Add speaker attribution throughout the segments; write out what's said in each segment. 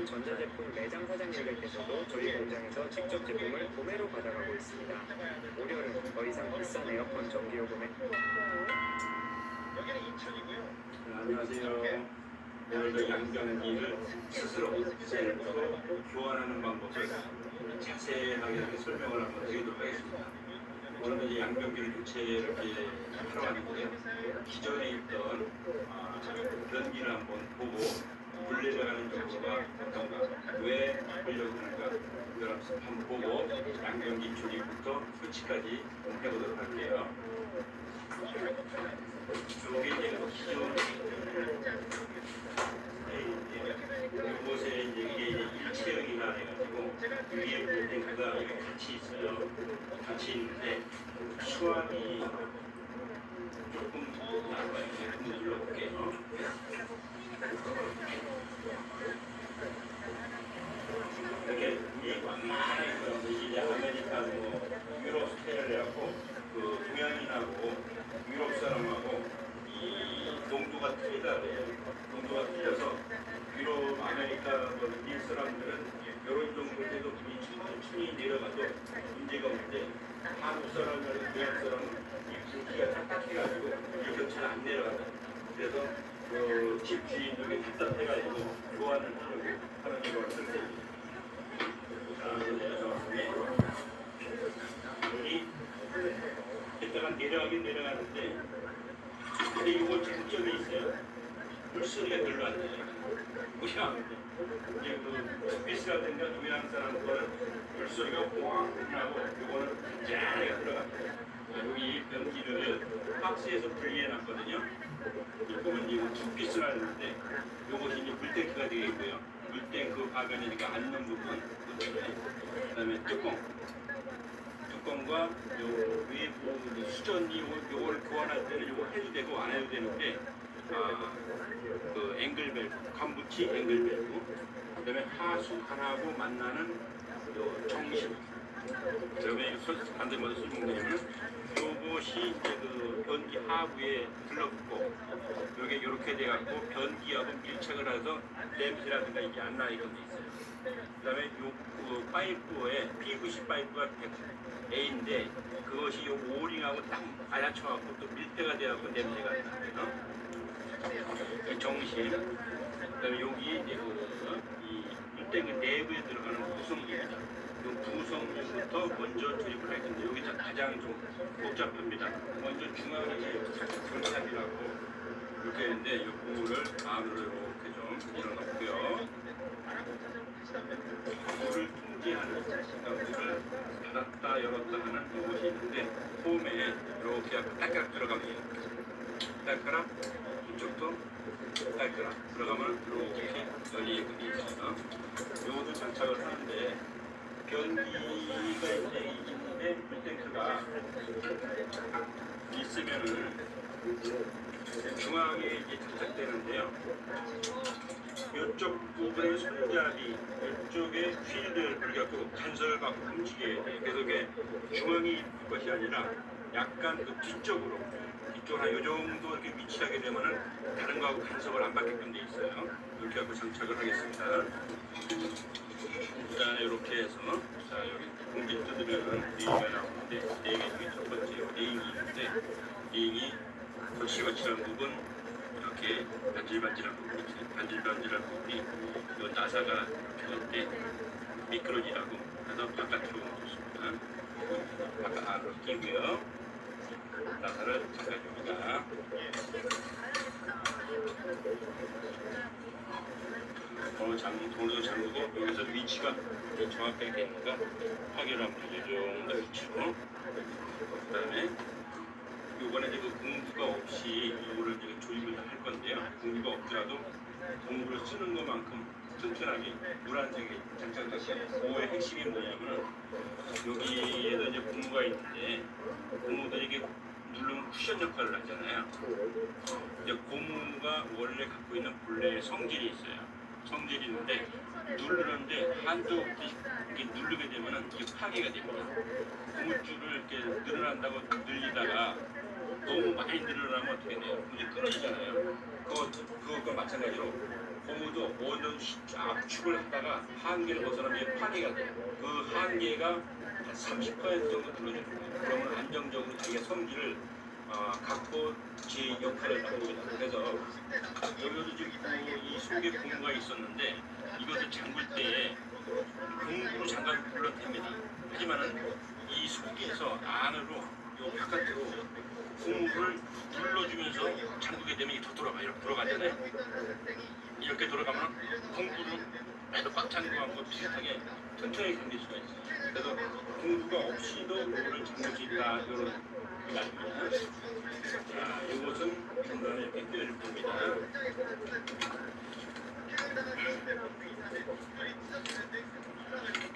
Speaker 1: 전자제품 매장 사장님들께서도 저희 공장에서 직접 제품을 구매로 받아가고 있습니다. 올여름 더 이상 비싼 에어컨 전기요금에
Speaker 2: 여기는 인천이고요.
Speaker 3: 안녕하세요. 오늘도 양변기를 스스로 셀프로 교환하는 방법을 자세하게 이렇게 설명을 한번 드리도록 하겠습니다. 오늘도 이제 양변기를 교체를 이렇게 하러 왔는데요. 기존에 있던 변기를 한번 보고 분리되가는 정도가 어떤가, 왜 하려고 하는가, 이걸 한번 보고 양변기 조립부터 설치까지 해보도록 할게요. 이게 이제 기존 이곳에 이제 이게 일체형이라 해가지고 위에 빌딩크가 같이 있어요. 같이 있는데 수압이 조금 나와요. 한번 눌러볼게요. 이렇게 이 완만하게 있어요. 이게 아메리카노 유럽 스타일이라고 그 동양인하고 유럽 사람하고 이 농도가 틀리다 그래요. 농도가 틀려서 유럽 아메리카 미국 사람들은 이런 정도에도 천천히 내려가도 문제가 없는데 한국 사람들은 동양 사람은 이 불기가 딱딱해가지고 이렇게 잘 안 내려간다. 그래서 집 주인들이 답답해가지고 교환을 하려고 하는 경우가 있어요. 여기 이따가 내려가긴 내려가는데 근데 이거 장점이 있어요. 물소리가 별로 안 나요. 그냥 이제 그 스페이스라든가 동양 사람 거는 물소리가 꽝 나고 이거는 짠하게 들어갑니다. 여기 변기를 박스에서 분리해놨거든요. 이거는 이거 두 피스가 있는데 이것이 이제 물탱크가 되겠고요. 물탱크 가변이니까 앉는 부분, 그 다음에 뚜껑과 요 외부 수전이 요거를 교환할 때는 요거 해도 되고 안 해도 되는데 그 앵글 밸브, 간붙이 앵글 밸브, 그다음에 하수관하고 만나는 요 정심. 그다음에 반대마다 설명드리면 요것이 이제 그 변기 하부에 들러붙고 여기 이렇게 돼갖고 변기하고 밀착을 해서 냄새라든가 이게 안 나게 돼 있어요. 그다음에 요 그 파이프에 PVC 파이프가 A인데 그것이 요 오링하고 딱 맞춰갖고 또 밀대가 돼갖고 냄새가 나요. 정심. 그다음에 여기 이제 이 밀대그 내부에 들어가는 구성입니다. 이 구성부터 먼저 조립을 할 텐데 여기 가장 좀 복잡합니다. 먼저 중앙에 장착이라고 이렇게 했는데 이 부분을 안으로 이렇게 좀 밀어넣고요. 물을 통제하는, 그러니까 물을 닫았다 열었다 하는 이것이 있는데 홈에 이렇게 딸깍 들어갑니다. 딸깍 이쪽도 딸깍 들어가면 이렇게 열리게 있어요. 이것도 장착을 하는데 변기가 이제 있는데 물탱크가 있으면은 중앙에 이제 장착되는데요. 이쪽 부분의 손잡이, 이쪽에 휠을 불갖고 간섭을 받고 움직여야 돼요. 그래서 그게 중앙에 있는 것이 아니라 약간 그 뒤쪽으로, 이쪽 한 요 정도 이렇게 위치하게 되면은 다른 거하고 간섭을 안 받게끔 돼 있어요. 이렇게 하고 장착을 하겠습니다. 일단 이렇게 해서 자 여기 공기 뜯으면 링이 나오는데 링이 중에 첫 번째 링이 있는데 링이 거칠거칠한 부분 이렇게 반질반질한 부분이 있어요. 반질반질한 부분이 이 나사가 펴는데 미끄러지라고 해서 바깥으로 옮겼습니다. 바깥 안으로 끼고요. 나사를 잠가줍니다. 돈으로 잠그고 여기서 위치가 정확하게 되는가 확인을 한번 이 정도 위치로. 그 다음에 요번에 이제 그 공구가 없이 이거를 이제 조립을 할 건데요. 공구가 없더라도 공구를 쓰는 것만큼 튼튼하게 노란색이 장착됐어요. 그거의 핵심이 뭐냐면 여기에도 이제 고무가 있는데 고무도 이게 누르면 쿠션 역할을 하잖아요. 이제 고무가 원래 갖고 있는 본래의 성질이 있어요. 성질이 있는데 누르는데 한도 없이 이렇게 누르게 되면은 이게 파괴가 됩니다. 고무줄을 이렇게 늘어난다고 늘리다가 너무 많이 늘어나면 어떻게 돼요? 이제 끊어지잖아요. 그것과 마찬가지로 고무도 어느 압축을 하다가 한계를 벗어나면 파괴가 돼요. 그 한계가 한 30% 정도 눌러주는 거예요. 그러면 안정적으로 자기가 성질을 갖고 제 역할을 하고 있다. 그래서 여기도 지금 이 속에 공구가 있었는데 이것을 잠글 때에 공구로 잠가도 물론 됩니다. 하지만은 이 속에서 안으로 요 바깥으로 공구를 눌러주면서 잠그게 되면 이게 더 돌아가요. 이렇게 돌아가잖아요. 이렇게 돌아가면 공구를 애도 꽉 잠그고 비슷하게 튼튼하게 잠길 수가 있어요. 그래서 공구가 없이도 공구를 잠글 수 있다. 이런 말입니다. 자, 이것은 중간에 이렇게 껴줄 겁니다.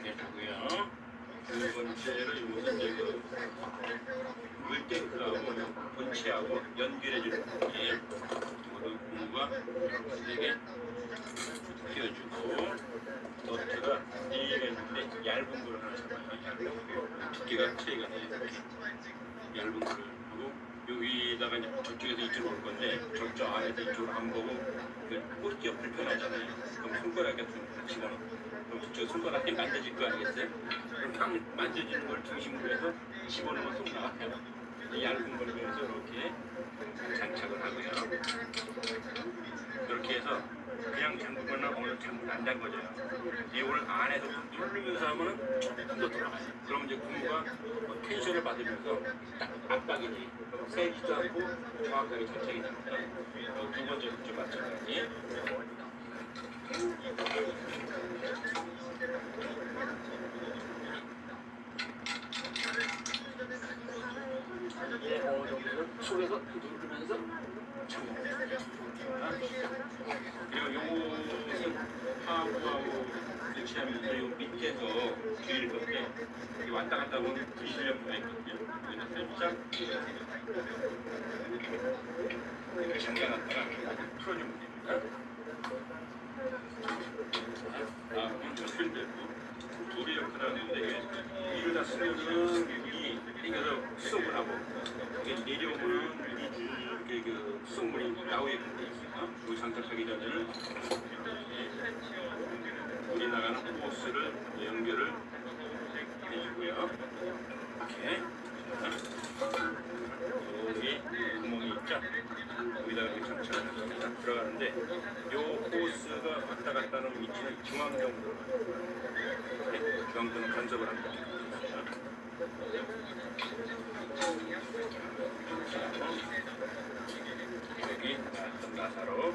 Speaker 3: 이렇게 하고요. 두 번째로 이것은 이제 그 물탱크하고 본체하고 연결해주는 부분이에요. 이것도 공구가 되게 끼워주고 너트가 4개가 있는데 얇은 걸 하나 잡아요. 얇은 거. 두께가 차이가 나요. 얇은 거를 하고 여기다가 이제 저쪽에서 이쪽으로 올 건데 저쪽 안에서 이쪽으로 안 보고 꼴찌가 불편하잖아요. 그럼 손가락에 좀 집어넣어. 그럼 저 손가락에 만져질 거 아니겠어요? 그럼 딱 만져지는 걸 중심으로 해서 집어넣으면 쏙 나와요. 얇은 걸 그래서 이렇게 장착을 하고요. 이렇게 해서 그냥 잠그거나 오늘 잠글 안 잠궈져요. 이걸 안에서 누르면서 하면은 조금 더 돌아가요. 그럼 이제 공구가 텐션을 받으면서 딱 압박이 돼. 세지도 않고 정확하게 장착이 됩니다. 두 번째 문제 마찬가지. 이제 어느 정도는 속에서 누르면서 잠궈요. 그리고 요것은 하부하고 교체하면서 요 밑에서 뒤를 건데 왔다 갔다 보면 부실력가 있거든요. 그래서 살짝 이렇게 잠겨놨다가 풀어주면 됩니다. 다음은 필드고 둘이 역할을 하는데 이를 다 쓰면은 이 당겨서 수업을 하고 이게 내려오면 이렇게 그 수업물이 나오게끔 돼 있어요. 그 장착하기 전에는 물이 나가는 호스를 연결을 해주고요. 이렇게 여기 구멍이 있죠? 여기다가 이렇게 장착을 합니다. 들어가는데 이 호스가 왔다 갔다 하는 위치는 중앙정으로 중앙정은 간섭을 합니다. 여기 나사로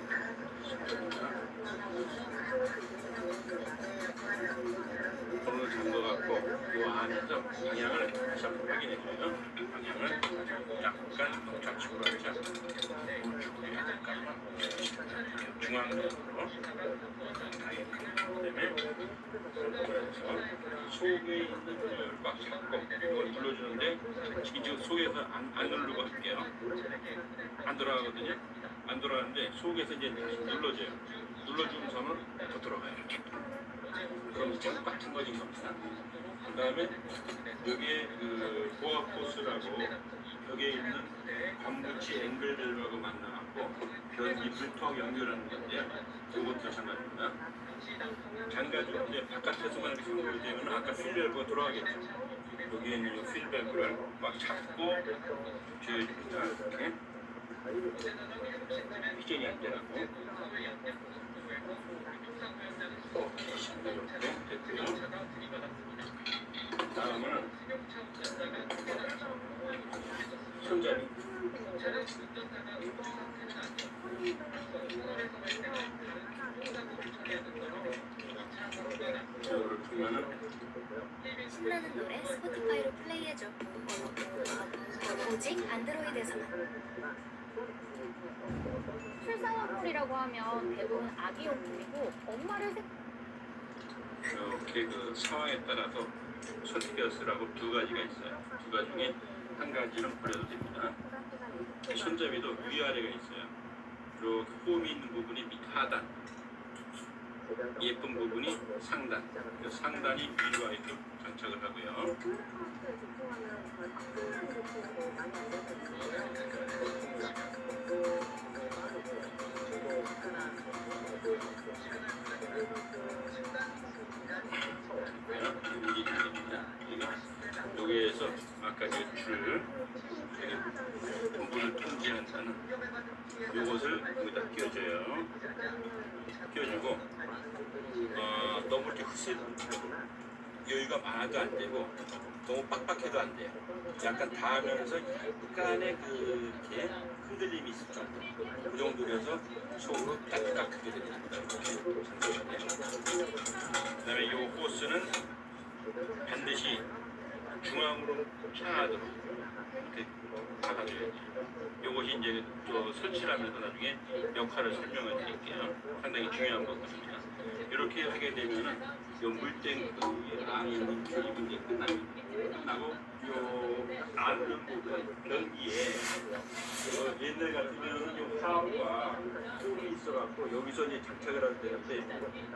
Speaker 3: 오늘 잠궈갖고 이 안에서 방향을 다시 한번 확인해줘요. 방향을 약간 좌측으로 하자. 우측으로 해야 될까? 중앙으로 그다음에 속에 있는 걸 꽉 잡고 이걸 눌러주는데 이쪽 속에서 안 누르고 할게요. 안 돌아가거든요. 안 돌아가는데 속에서 이제 눌러줘요. 눌러주면서 하면 더 돌아가요. 이렇게. 그럼 이제 똑같은 거인 겁니다. 그 다음에 여기에 그 보아 포스라고 벽에 있는 관부치 앵글들하고 만나갖고 벽 잎을 턱 연결하는 건데요. 그것도 장갑입니다. 장갑이 이제 바깥에서만 이렇게 연결이 되면 아까 필밸브가 돌아가겠죠. 여기에 있는 이 필밸브를 막 잡고 조여줍니다. 이렇게 회전이 안 되라고. 오케이, 이렇게 됐고요. 다음은 손잡이. 이거를 풀면은
Speaker 2: 신나는 노래 스포티파이로 플레이해줘. 오직 안드로이드에서만.
Speaker 4: 출산화물이라고 하면 대부분 아기용품이고 엄마를
Speaker 3: 이렇게 그 상황에 따라서 손피어스라고 두 가지가 있어요. 두 가지 중에 한 가지는 버려도 됩니다. 손잡이도 위아래가 있어요. 이렇게 홈이 있는 부분이 밑 하단, 예쁜 부분이 상단. 그 상단이 위로 이렇게 장착을 하고요. 여기까지 줄을 물을 통제한다는 요것을 여기다 끼워줘요. 끼워주고 너무 이렇게 여유가 많아도 안 되고 너무 빡빡해도 안 돼요. 약간 닿으면서 약간의 이렇게 흔들림이 있을 정도. 그 정도로 해서 속으로 딱딱 크게 됩니다. 그다음에 이 호스는 반드시 중앙으로 향하도록 이렇게 박아줘야지. 이것이 이제 또 설치를 하면서 나중에 역할을 설명을 드릴게요. 상당히 중요한 거거든요. 이렇게 하게 되면은 요 물땡 안에 있는 기입은 이제 끝나고 요 안에 변기에 옛날 같으면 요 하우가 홀이 있어갖고 여기서 이제 장착을 하면 되는데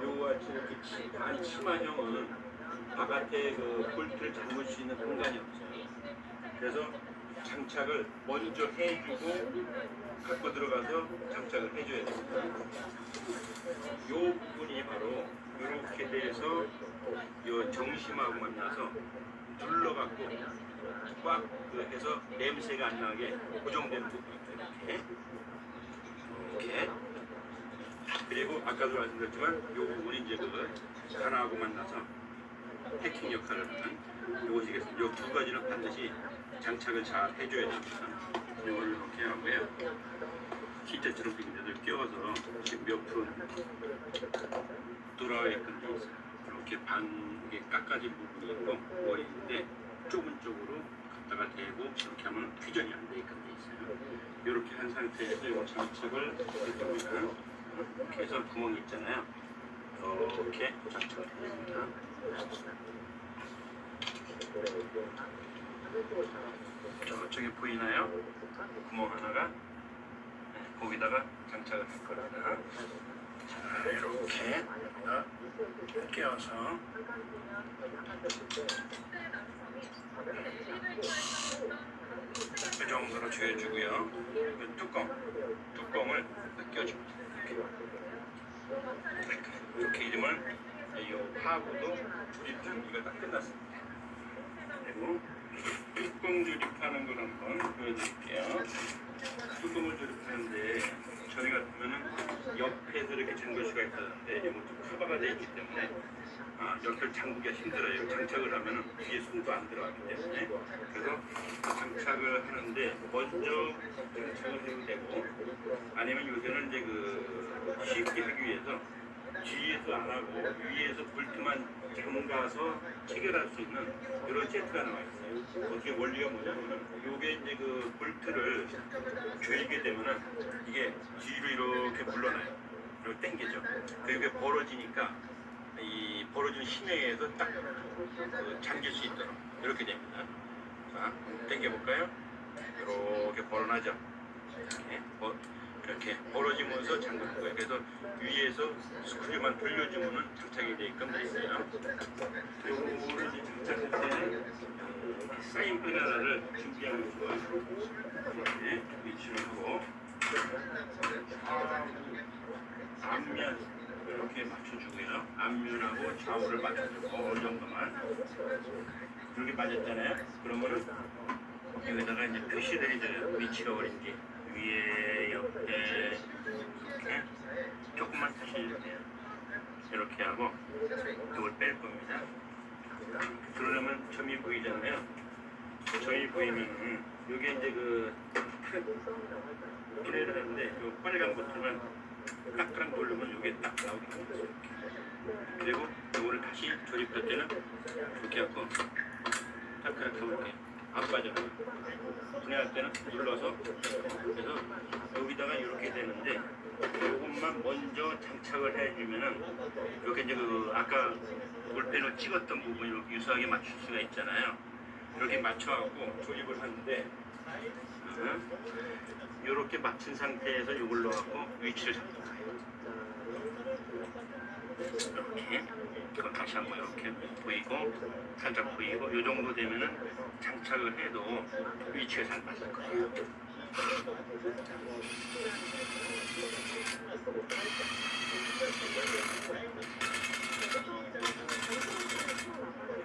Speaker 3: 요거 같이 이렇게 많이 치마형은 바깥에 그 볼트를 잠글 수 있는 공간이 없어요. 그래서 장착을 먼저 해주고 갖고 들어가서 장착을 해줘야 됩니다. 요 부분이 바로 이렇게 돼서 요 정심하고 만나서 눌러갖고 꽉 해서 냄새가 안 나게 고정되는 부분입니다. 이렇게. 그리고 아까도 말씀드렸지만 요 부분이 이제 하나하고 만나서 패킹 역할을 하는 요것이겠습니다. 요 두 가지는 반드시 장착을 잘 해줘야 됩니다. 이걸 이렇게 하고요. 기체처럼 빙대를 끼워서 몇 프로 돌아가게끔 돼 있어요. 이렇게 이게 깎아진 부분이 있고 머리인데 좁은 쪽으로 갖다가 대고 이렇게 하면 퓨전이 안 되게끔 돼 있어요. 이렇게 한 상태에서 이 장착을 해줍니다. 이렇게 해서 구멍이 있잖아요. 이렇게 장착을 해줍니다. 저쪽에 보이나요? 구멍 하나가 거기다가 장착을 할 겁니다. 자, 이렇게 끼워서 그 정도로 조여주고요. 뚜껑을 껴줍니다. 이렇게 이름을 이 하부도 조립 준비가 다 끝났습니다. 그리고 뚜껑 조립하는 걸 한번 보여드릴게요. 뚜껑을 조립하는데 저희 같으면은 옆에서 이렇게 잠글 수가 있었는데 이것도 커버가 되어 있기 때문에 옆을 잠그기가 힘들어요. 장착을 하면은 뒤에 손도 안 들어가기 때문에 그래서 장착을 하는데 먼저 장착을 해도 되고 아니면 요새는 이제 쉽게 하기 위해서 뒤에서 안 하고 위에서 볼트만 잠가서 체결할 수 있는 이런 세트가 나와 있어요. 어떻게 원리가 뭐냐면 요게 이제 볼트를 조이게 되면은 이게 뒤로 이렇게 물러나요. 이렇게 당기죠. 그게 벌어지니까 이 벌어지는 힘에 의해서 딱 잠길 수 있도록 이렇게 됩니다. 자, 당겨볼까요? 이렇게 벌어나죠. 이렇게 벌어지면서 잠그는 거예요. 그래서 위에서 스크류만 돌려주면은 장착이 되게끔 돼 있어요. 요거를 이제 장착할 때는 사인 펜 하나를 준비하고 있고요. 이렇게 위치를 하고 앞면 이렇게 맞춰주고요. 앞면하고 좌우를 맞춰주고 어느 정도만 이렇게 맞았잖아요. 그러면은 여기다가 이제 표시를 해줘요. 위치가 어딘지. 위에 옆에 이렇게 조금만 표시해주면 돼요. 이렇게 하고 이걸 뺄 겁니다. 그러려면 점이 보이잖아요. 점이 보이면은 이게 이제 피레를 하는데 요 빨간 버튼만 딱딱 누르면 이게 딱 나오게 됩니다. 그리고 이거를 다시 조립할 때는 이렇게 하고 딱 이렇게 이렇게 안 빠져나가요. 분해할 때는 눌러서 그래서 여기다가 이렇게 되는데 이것만 먼저 장착을 해주면은 이렇게 이제 아까 볼펜을 찍었던 부분이 이렇게 유사하게 맞출 수가 있잖아요. 이렇게 맞춰갖고 조립을 하는데 이렇게 맞춘 상태에서 이걸 넣어갖고 위치를 잡는 거예요. 이렇게 이건 다시 한번 이렇게 보이고 살짝 보이고 이 정도 되면은 장착을 해도 위치가 잘 맞을 거예요.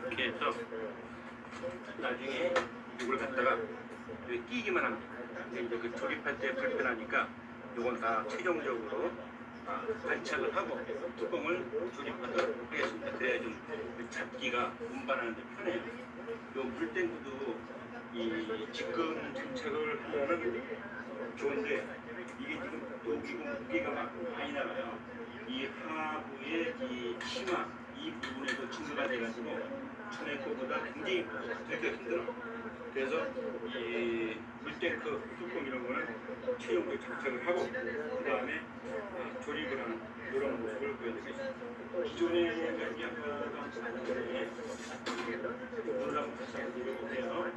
Speaker 3: 이렇게 해서 나중에 이걸 갖다가 여기 끼기만 합니다. 근데 이제 그 조립할 때 불편하니까 이건 다 최종적으로 반착을 하고 뚜껑을 조립하도록 하겠습니다. 그래야 좀 잡기가 운반하는데 편해요. 이 물탱크도 이 직근 장착을 하면은 좋은데 이게 지금 녹이고 무게가 많이 나가요. 이 하부의 이 치마 이 부분에도 증거가 돼가지고 전에 거보다 굉장히 되게 힘들어. 그래서 이 물탱크 뚜껑 이런 거는 최종적으로 장착을 하고 그 다음에 조립을 하는 이런 모습을 보여드리겠습니다. 기존의 양양과도 한번에 물을 한번 다시 한번 내려보세요.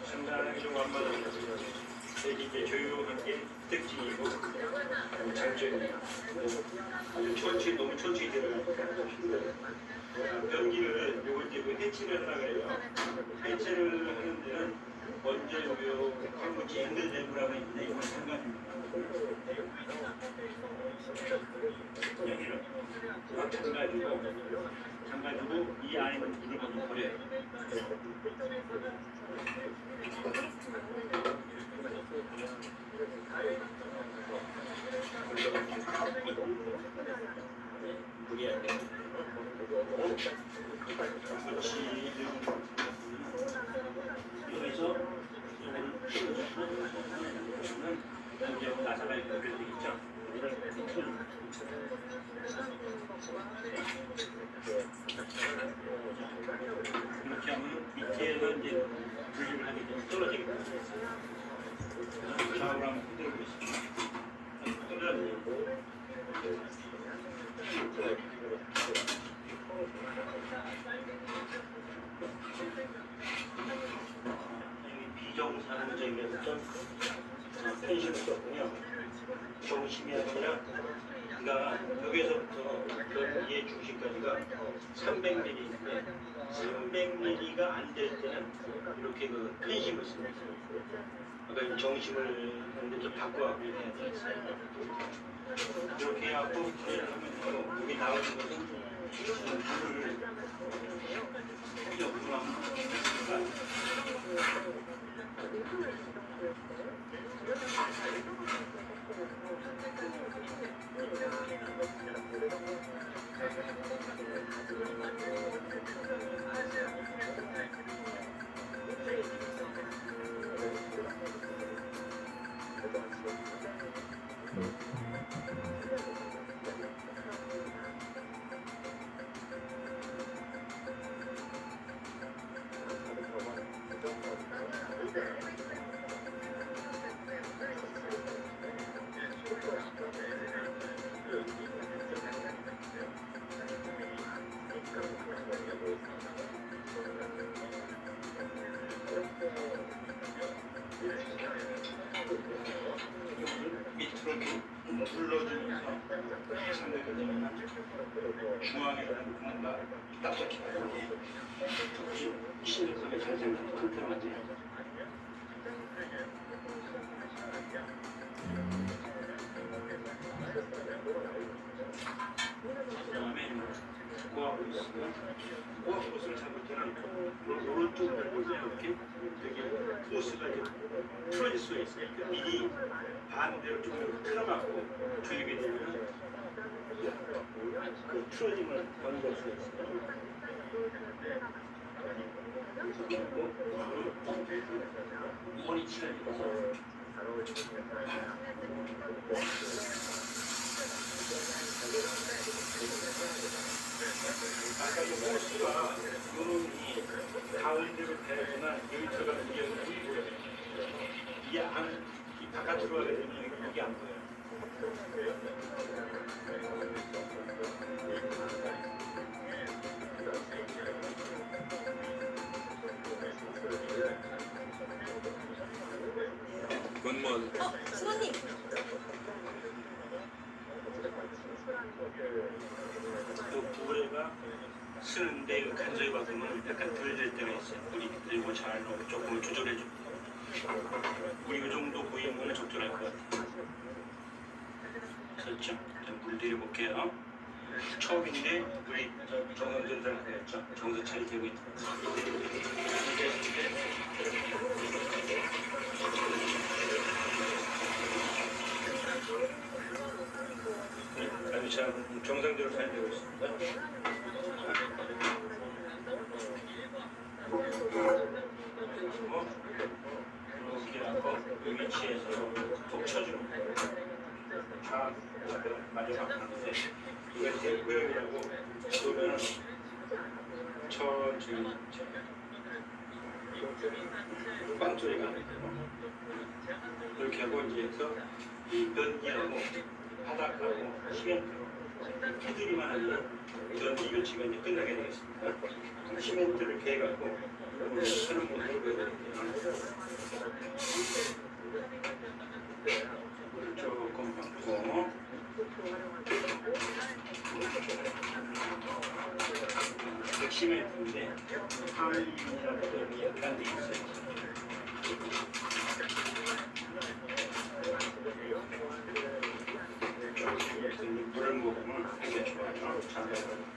Speaker 3: 상당히 좀 완만한 되게 이제 조용한 게 특징이고 장점이에요. 아주 천천히 너무 천천히 들어가니까 힘들어요. 변기를 요거 이제 그 해체를 하려고 해요. 해체를 하는 데는 먼저 요 광고지 앵글레브라고 있는데 이건 상관입니다. 여기를 잠가지고 이 안에 있는 물을 먼저 버려요. 물이 안 돼. 여기서 이거는 여기하고 나사가 이렇게 되겠죠. 이렇게 하면 밑에서 이제 분리를 하게 되면 떨어지게 됩니다. 좌우로 한번 흔들어 보겠습니다. 떨어지고 비정상적이면서 펜싱을 썼군요. 정심이 아니라 그러니까 여기서부터 변기의 중심까지가 300mm인데 300mm가 안 될 때는 이렇게 그 펜싱을 씁니다. 그러니까 정심을 하는데 좀 바꿔갖고 해야 되겠어요. 이렇게 해갖고 플레이를 하면 여기 나오는 것은 물을 옆으로 하면 밑으로 눌러주면서 상대가 되면 중앙에 있는 뭔가 딱딱해 신속하게 잘 생각하고 튼튼하지. 그 다음에 꼬아보스를 잡을 때는 오른쪽으로 이렇게 되게 보스가 이제 틀어질 수가 있어요. 미리 반대로 좀 이렇게 틀어갖고 조이게 되면 그 틀어짐을 방지할 수가 있어요. 그리고 원이 칠해져서 아까 이 호스가 요놈이 가운데로 대거나 여기 들어가는 게 여기 보여요. 이 안, 이 바깥으로 가게 되면 여기 안 보여요.
Speaker 5: 건먼
Speaker 4: 수호님!
Speaker 3: 또 부레가 쓰는데 그 간소히 박으면 약간 덜 될 때가 있어요. 물이 그리고 잘 조금 조절해줘. 물이 이 정도 보이면 적절할 것 같아요. 그렇죠? 물 말씀드려볼게요. 처음인데 우리 정상들한테 했죠. 정서 잘 되고 있다. 아주 잘 정상적으로 잘 되고 있습니다. 이렇게 하고 이 위치에서 톡 쳐주는 거예요. 자, 마지막 하는데 이게 대구역이라고 보면 천천히 빵 소리가 안 돼요. 이렇게 하고 이제 해서 이 변기하고 바닥하고 시멘트로 테두리만 하면 변기 교체가 이제 끝나게 되겠습니다. 시멘트를 개갖고 하는 분으로 보여드릴게요. 물을 조금 받고 시멘트인데 하이라고 이렇게 안 돼 있어요. 물을 먹으면 되게 좋아요. 잘 먹어요.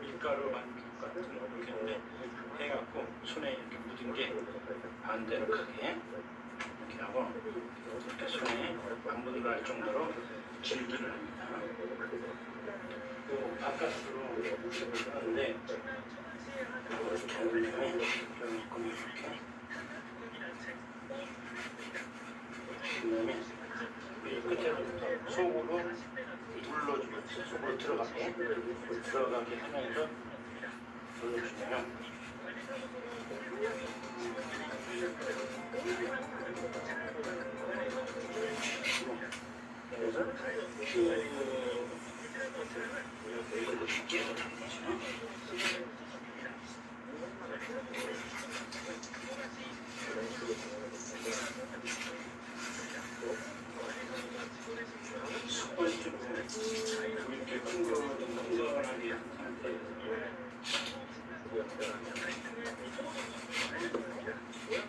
Speaker 3: 밀가루 반죽 같은 이렇게 해갖고 손에 이렇게 묻은 게 반대로 크게 이렇게 하고 이렇게 손에 안 묻어날 정도로 질기를 합니다. 또 바깥으로 하는데 이렇게 하면 조금 이렇게 그다음에 이 끝에부터 속으로 눌러주면서 속으로 들어가게 하면서 눌러주면 그래서 이렇게 큰거하게 한 상태에서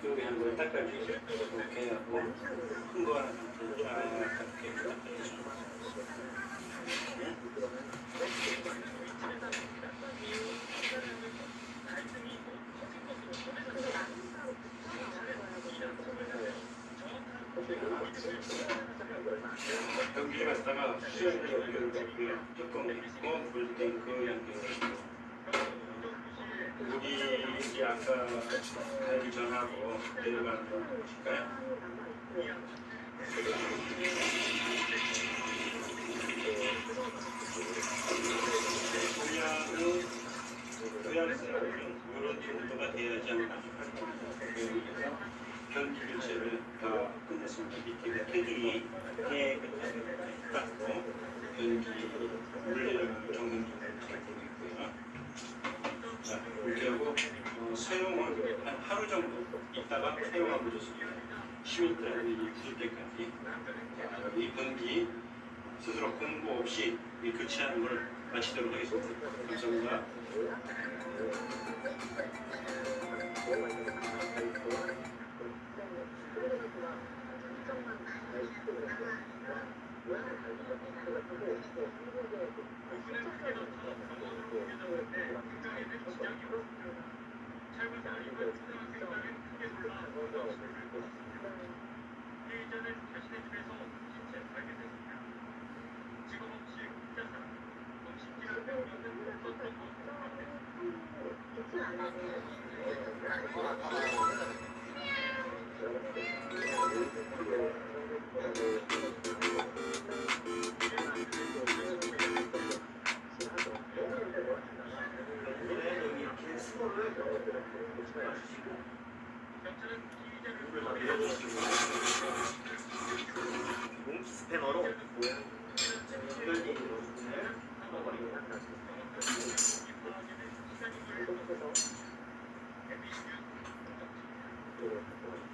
Speaker 3: 여기 한 번 닦아주고 이렇게 하고 큰 거 하나 상태에서 쫙 이렇게 닦아주고 여기 갔다가 수연을 연결을 뚜껑 있고 물탱크 연결을 물이 이제 아까 가기 전하고 내려가는 거 보실까요? 토양은 이런 정도가 돼야지 않나 싶어요. 변기 교체를 다 끝냈습니다. 밑에 테두리 깨끗하게 닦고 변기 물레를 정상적으로 잘 되고 있고요. 자, 이렇게 하고 사용은 한 하루 정도 있다가 사용하고 좋습니다. 시민들이 부을 때까지 이 변기 스스로 공부 없이 교체하는 걸 마치도록 하겠습니다. 감사합니다.
Speaker 5: 잘 여기는 여기 이렇게 수로를 맞추시고 물을 다 밀어주시고 몽키 스패너로 연결되어 있는 부분을 뽑아버리고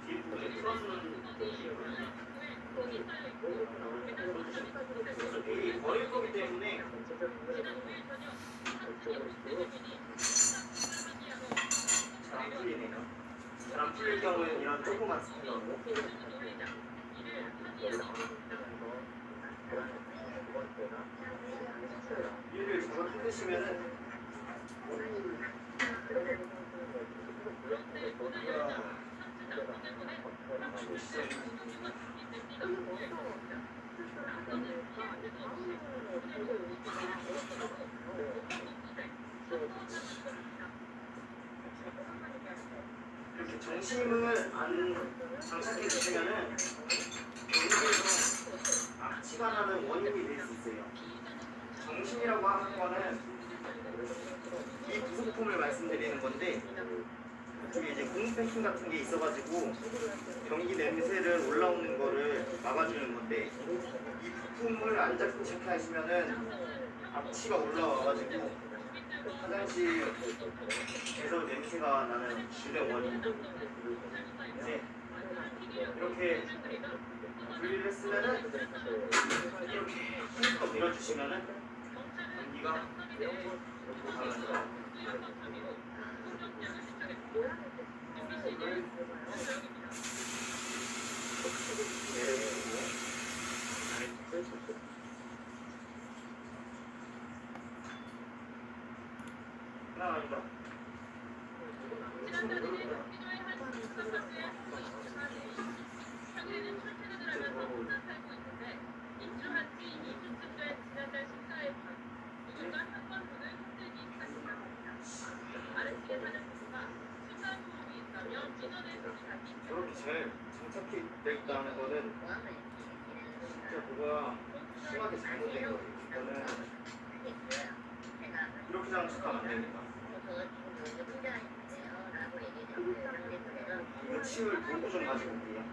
Speaker 5: 뒷부분에 풀어주는 이 버릴 거기 때문에 잘 안 풀리네요. 잘 안 풀릴 경우에는 이런 조그만 스피너로 위를 잡아 뜯으시면은 이렇게 정심을 안 장착해 주시면은 여기에서 악취가 나는 원인이 될 수 있어요. 정심이라고 하는 거는 이 부속품을 말씀드리는 건데 이쪽에 이제 고무 패킹 같은 게 있어가지고 변기 냄새를 올라오는 거를 막아주는 건데 이 부품을 안 장착하시면은 악취가 올라와가지고 화장실에서 냄새가 나는 주된 원인. 네. 이렇게 분리를 했으면은 이렇게 힘껏 밀어주시면은 변기가 가면서 하나입니다. 저렇게 잘 장착이 되어 있다는 거는 진짜 뭐가 심하게 잘못된 거예요. 이거는 이렇게 장착하면 안 됩니다. 이거 치울 도구 좀 가지고 올게요.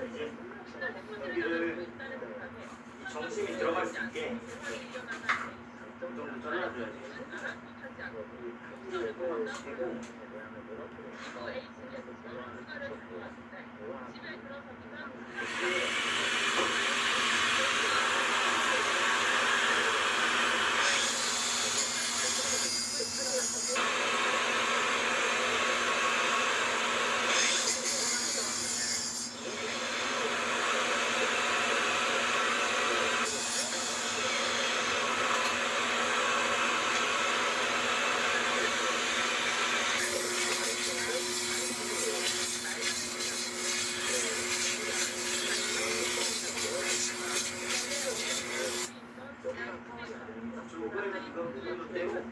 Speaker 5: 이제 여기를 정심이 들어갈 수 있게 좀 정도 잘라줘야지. 되고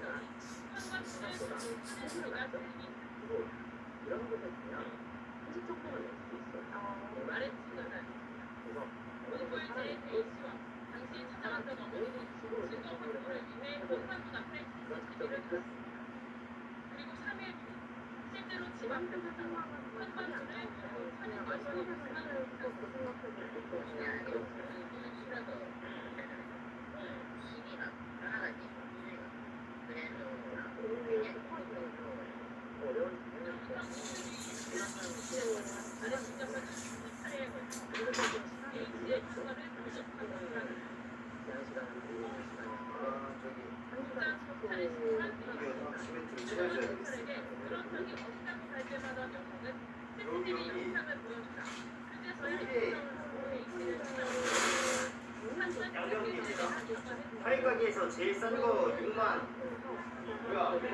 Speaker 5: 하이가게에서 제일 싼 거 6만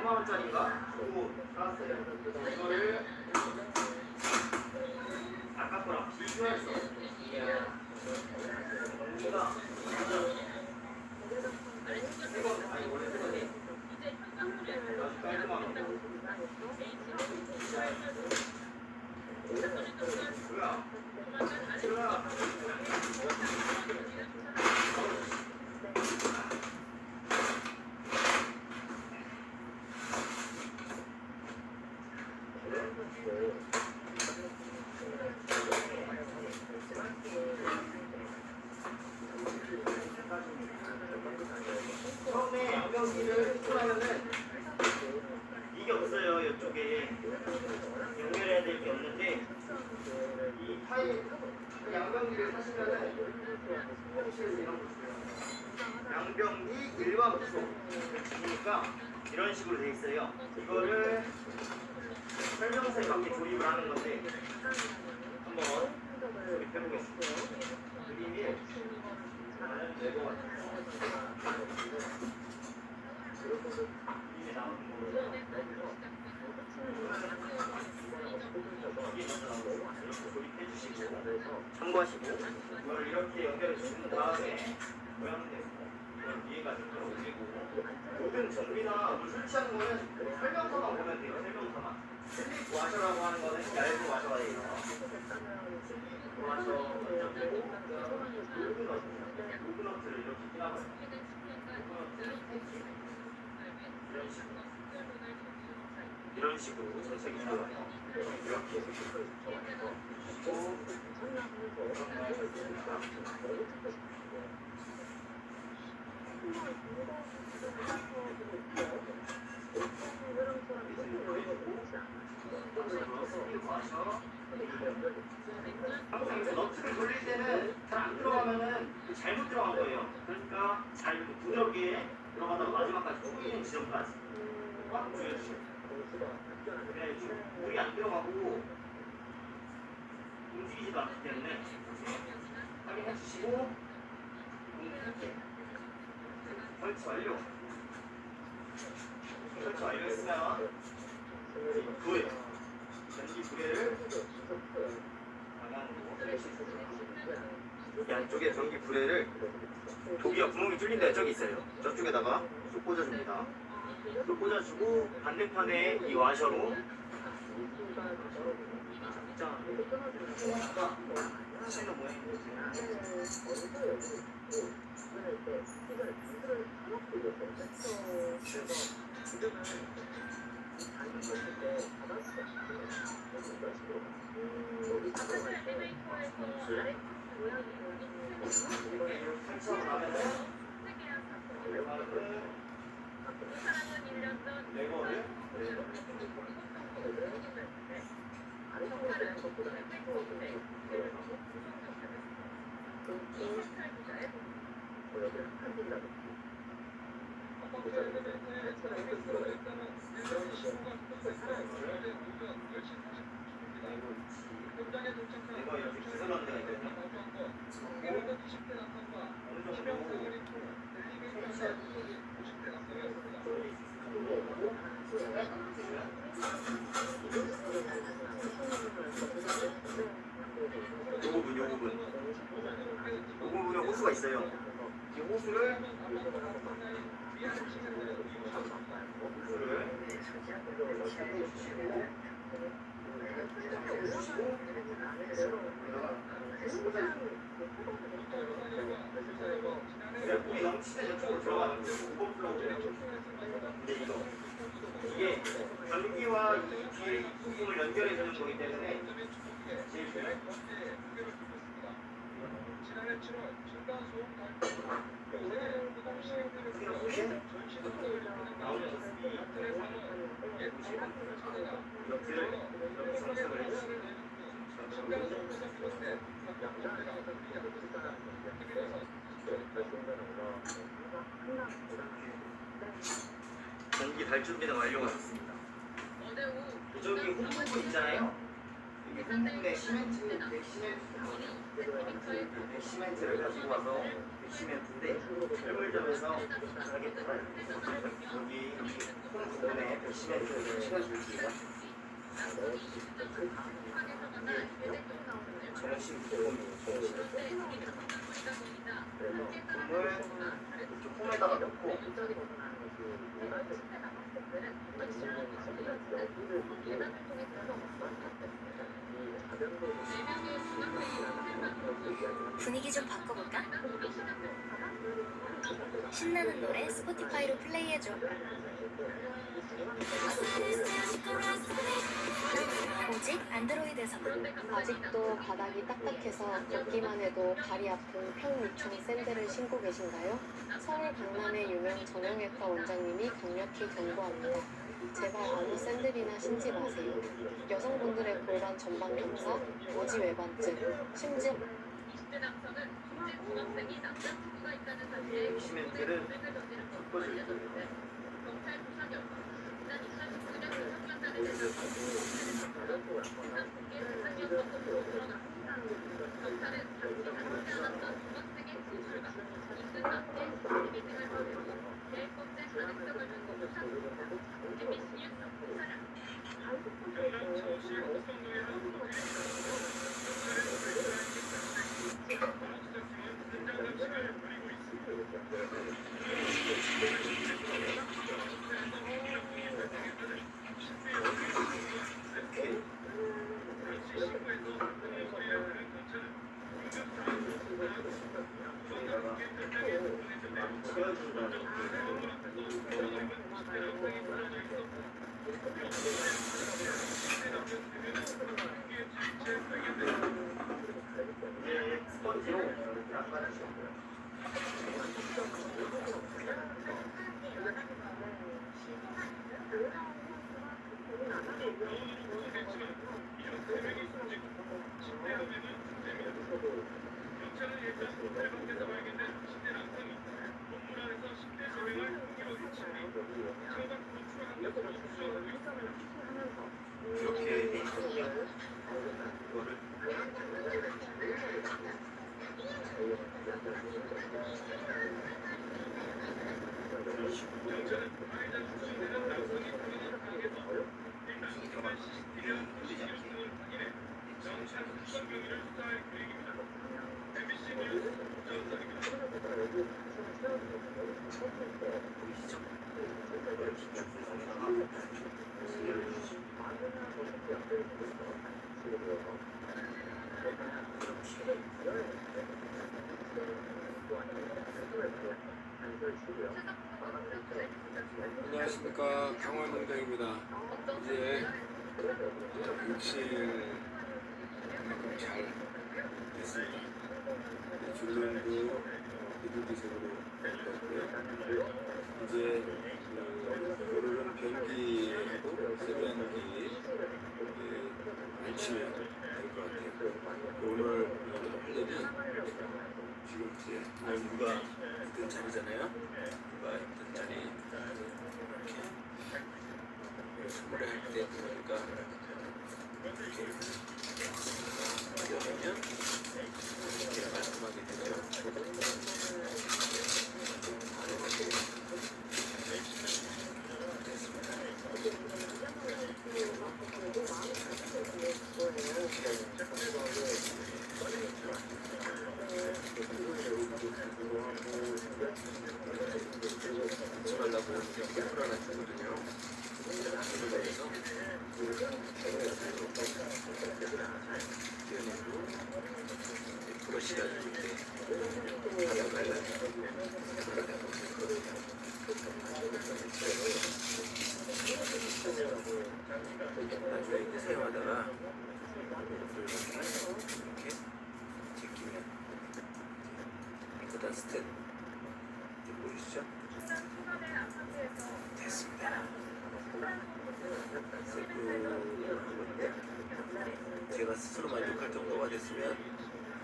Speaker 5: 원짜리인가? 그거 사왔어요. 이거를 아까 거랑 비교해서 언니가 이거 아니 원래 이거 연결을 했고 나면은 이게 없어요. 이쪽에 연결해야 될 게 없는데 이 파일 양변기를 사시면은 사무실에서 이런 거 있어요. 양변기 일반 부속이니까 이런 식으로 돼 있어요. 이거를 설명서에 맞게 조립을 하는 건데 한번 조립해보겠습니다. 그림이 레고 같아요. 이게 나오는 거고요. 이게 먼저 나오는 거 이렇게 조립해주시고 참고하시고 이걸 이렇게 연결해 주신 다음에 모양대로 이해가 되도록 올리고 모든 정비나 물 설치하는 거는 설명서만 보면 돼요. 설명서만. 슬립 와셔라고 하는 거는 얇은 와셔가 돼요. 슬립 와셔 로그너트를 이렇게 끼나봐요. 이런 식으로 선택이 들어가요. 이렇게 항상 이제 너트를 돌릴 때는 잘 안 들어가면은 잘못 들어간 거예요. 그러니까 잘 부드럽게 들어가다가 마지막까지 조이는 지점까지 꽉 조여주세요. 그래야지 물이 안 들어가고 움직이지도 않기 때문에 확인해 주시고 설치 완료. 설치 완료했으면 불 전기 불에를 방향으로 여기 안쪽에 전기 불에를 독이가 구멍이 뚫린데 저기 있어요. 저쪽에다가 쏙 꽂아줍니다. 쏙 꽂아주고 반대편에 이 와셔로 자, 하시는 모양이거든요. 설치하고 나면은 레버를 레버 이렇게 기술하는 데가 있거든요. 어느 정도 요 부분에 호수가 있어요. 이 호수를 물이 넘치면 저쪽으로 들어가는 거예요. 근데 이게 전기와 이 뒤에 이 부분을 연결해 주는 거기 때문에 제일 중요해요. 나오는 모습이 옆을 이렇게 장착을 해주시고 전기 발전기는 완료가 됐습니다. 저기 홈부분 있잖아요. 여기 홈부분에 백시멘트를 가지고 와서 백시멘트인데 철물점에서 사게 팔아요. 여기 홈 부분에 백시멘트를 칠해줄게요. 정식 부품이에요. 정식. 부품을 이쪽 홈에다가 넣고
Speaker 2: 분위기 좀 바꿔볼까? 신나는 노래 스포티파이로 플레이해줘. 오직 안드로이드에서만.
Speaker 6: 아직도 바닥이 딱딱해서 걷기만 해도 발이 아픈 평유청 샌들을 신고 계신가요? 서울 강남의 유명 정형외과 원장님이 강력히 경고합니다. 제발 아무 샌들이나 신지 마세요. 여성분들의 골반 전방 경사, 오지 외반증, 심지어
Speaker 5: 시멘트를 섞어줄 거예요. 스펀지로 닦아주시면 돼요. 이렇게 돼 있거든요. 이거를 보이시죠? 이렇게 쭉 손에다가 올려주시고
Speaker 7: 안녕하십니까, 강원농장입니다. 이제 육실 만큼 잘 됐습니다. 줄눈도 비둘기색으로 됐고요. 이제 오늘은 변기하고 세면기 안치면 될 것 같아요. 오늘 할 일이 지금 이제 누가 있던 자리잖아요. 누가 있던 자리 이렇게 선물을 할 때 보니까 이렇게 열으면 이렇게 깔끔하게 되죠. 잊지 말라고 이렇게 풀어놨거든요. 그래서 떼어내고 브러쉬 가지고 이렇게 바닥 발라주고 나중에 이제 사용하다가 이렇게 제끼면 깨끗한 스텐 보이시죠? 됐습니다. 제가 스스로 만족할 정도가 됐으면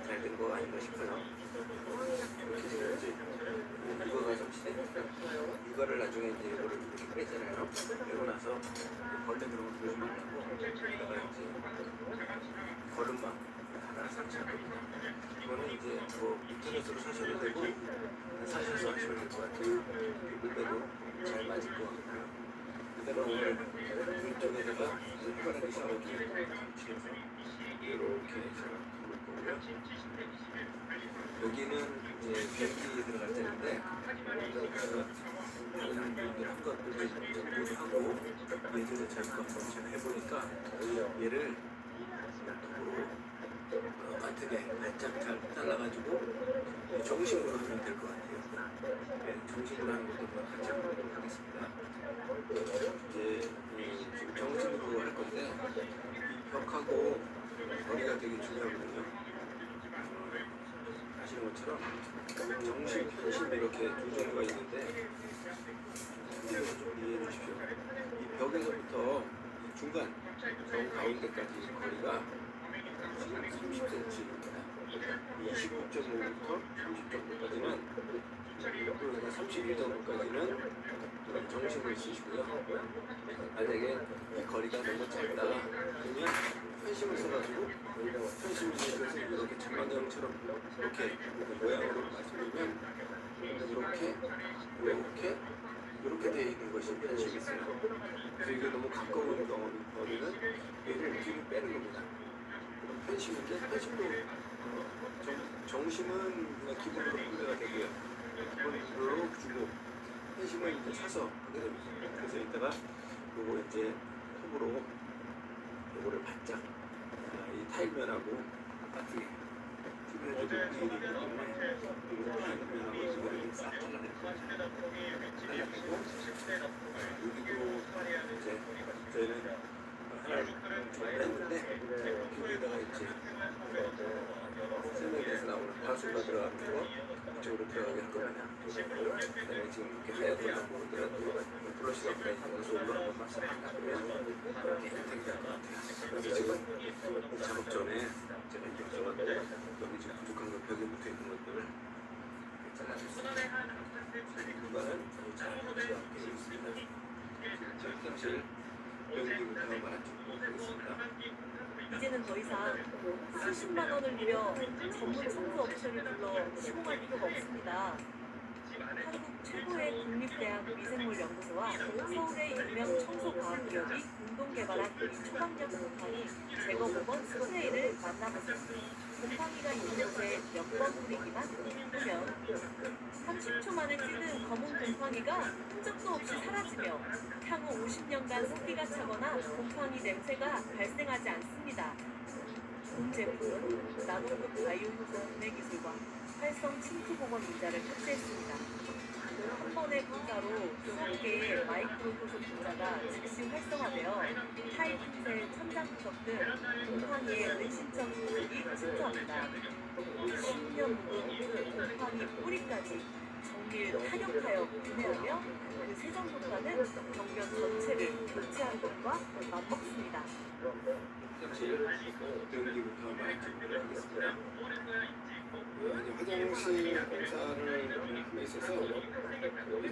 Speaker 7: 잘 된 거 아닌가 싶어요. 이렇게 제가 이제 이거가 정치되니까 이거를 나중에 이제 이거를 이렇게 빼잖아요. 빼고 나서 벌레 들어오면 그러지 말라고 여기다가 이제 거름망 하나 설치하거든요. 이거는 이제 뭐 인터넷으로 사셔도 되고 사셔서 하시면 될 것 같아요. 이대로 잘 맞을 것 같고요. 그다음에 오늘 이쪽에다가 손가락이 샤워기 붙여서 이렇게 제가 감을 거고요. 여기는 이제 변기 들어갈 때인데 다른 분들 한 것들을 모두 하고 예전에 저희가 한번 제가 해보니까 얘를 도로 같은데 바짝 잘 잘라가지고 정식으로 하면 될 것 같아요. 네, 정식으로 하는 것도 한번 같이 해보도록 하겠습니다. 이제 지금 정식으로 할 건데 벽하고 거리가 되게 중요하거든요. 아시는 것처럼 정식, 편식 이렇게 두 종류가 있는데 이걸 좀 이해해 주십시오. 이 벽에서부터 이 중간 정 가운데까지 거리가 30cm입니다. 29.5부터 30 정도까지는 그리고 31 정도까지는 정식을 쓰시고요. 만약에 이 거리가 너무 짧다 그러면 편심을 써가지고 편심을 써서 이렇게 전방형처럼 이렇게 모양으로 맞추면 이렇게 되어 있는 것이 편심이 있어요. 그래서 이게 너무 가까운 거리는 얘를 뒤로 빼는 겁니다. 그럼 편심인데 편심도 정심은 그냥 기본으로 분배가 되고요. 기본으로 주고 편심은 이제 차서 하게 됩니다. 그래서 이따가 요거 이제 톱으로 요거를 바짝 이 타일면하고 바닥에 TV에도 부위이기 때문에 요거 타일면하고 이거를 싹 잘라낼 겁니다. 잘라내고 여기도 이제 저희는 하나 준비를 했는데 여기다가 이제 설명에서 나오는 파수가 들어가는 거 이쪽으로 들어가게 할 겁니다. 그다음에 지금 이렇게 하얗게 보이더라도 브러쉬가 붙어 있는 것으로 한번 마사지하고요. 깨끗하게 될 것 같아요. 그래서 지금 작업 전에 제가 이렇게 써갖고 여기 지금 부족한 거 벽에 붙어 있는 것들을 잘라줬습니다. 이거는 잘 붙지 않게 되어 있습니다. 지금 화장실 변기부터 말아주고 하겠습니다.
Speaker 2: 이제는 더 이상 수십만 원을 들여 전문 청소 업체를 불러 시공할 필요가 없습니다. 한국 최고의 국립대학 미생물연구소와 서울의 유명 청소과학기업이 공동 개발한 이 초강력 곰팡이 제거 모건 스프레이를 만나보세요. 곰팡이가 있는 곳에 몇 번 뿌리기만 예쁘면 30초 만에 찌든 검은 곰팡이가 흔적도 없이 사라지며 향후 50년간 습기가 차거나 곰팡이 냄새가 발생하지 않습니다. 본 제품은 나노급 바이오효소 분해 기술과 활성 침투 보건 분자를 탑재했습니다. 한 번의 분자로 수억 개의 마이크로 효소 분자가 즉시 활성화되어 타입 틈새, 천장 부석 등 곰팡이의 은신처 소득이 침투합니다. 10년 묵은 곰팡이 뿌리까지 정밀 탄력하여 분해하며 그 세정 효과는 경변 전체를 교체한 것과 맞먹습니다.
Speaker 7: 화장실 변기부터 말아주도록 하겠습니다. 화장실 공사를 함에 있어서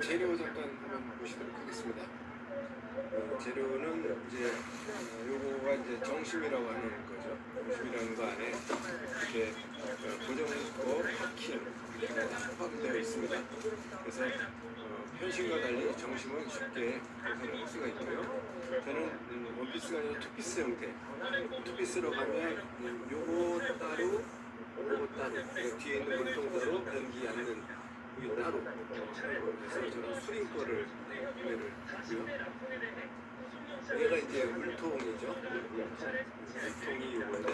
Speaker 7: 재료 잠깐 한번 보시도록 하겠습니다. 재료는 이제 요거가 이제 정심이라고 하는 거죠. 정심이라는 거 안에 이렇게 고정거 파킹 포함되어 있습니다. 그래서 편심과 달리 정심은 쉽게 구성할 수가 있고요. 저는 원피스가 아니라 투피스 형태. 투피스로 가면 요거 따로 뒤에 있는 물통 따로 변기 않는 여기 따로 그래서 저는 수림 거를 구매를 했고요. 얘가 이제 물통이죠. 물통이 요건데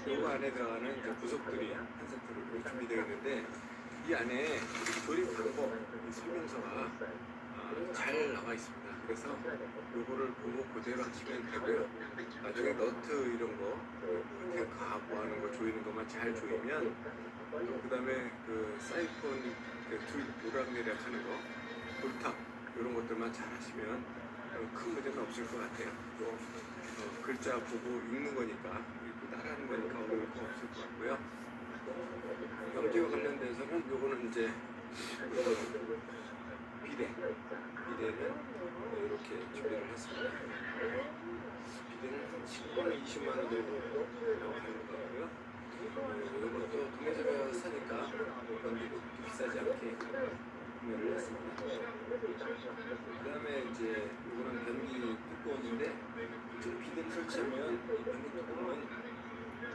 Speaker 7: 요거 안에 들어가는 이제 부속들이 한 세트로 준비되어 있는데 이 안에 조립 방법 설명서가 잘 나와 있습니다. 그래서 요거를 보고 그대로 하시면 되고요. 나중에 너트 이런 거, 탱크 뭐 하는 거 조이는 것만 잘 조이면 그 다음에 그 사이폰 줄 오락내락 하는 거, 볼탑 이런 것들만 잘 하시면 큰 문제는 없을 것 같아요. 또 글자 보고 읽는 거니까 따라하는 거니까 어려울 거 없을 것 같고요. 경제와 관련돼서는 요거는 이제 비대는 이렇게 준비를 했습니다. 비대는 한 10만 20만 원 정도 하는 것 같고요. 이것도 동네집에 사니까 변기도 그렇게 비싸지 않게 구매를 했습니다. 그 다음에 이제 이거는 변기 뚜껑인데 지금 비대를 설치하면 이 변기 뚜껑은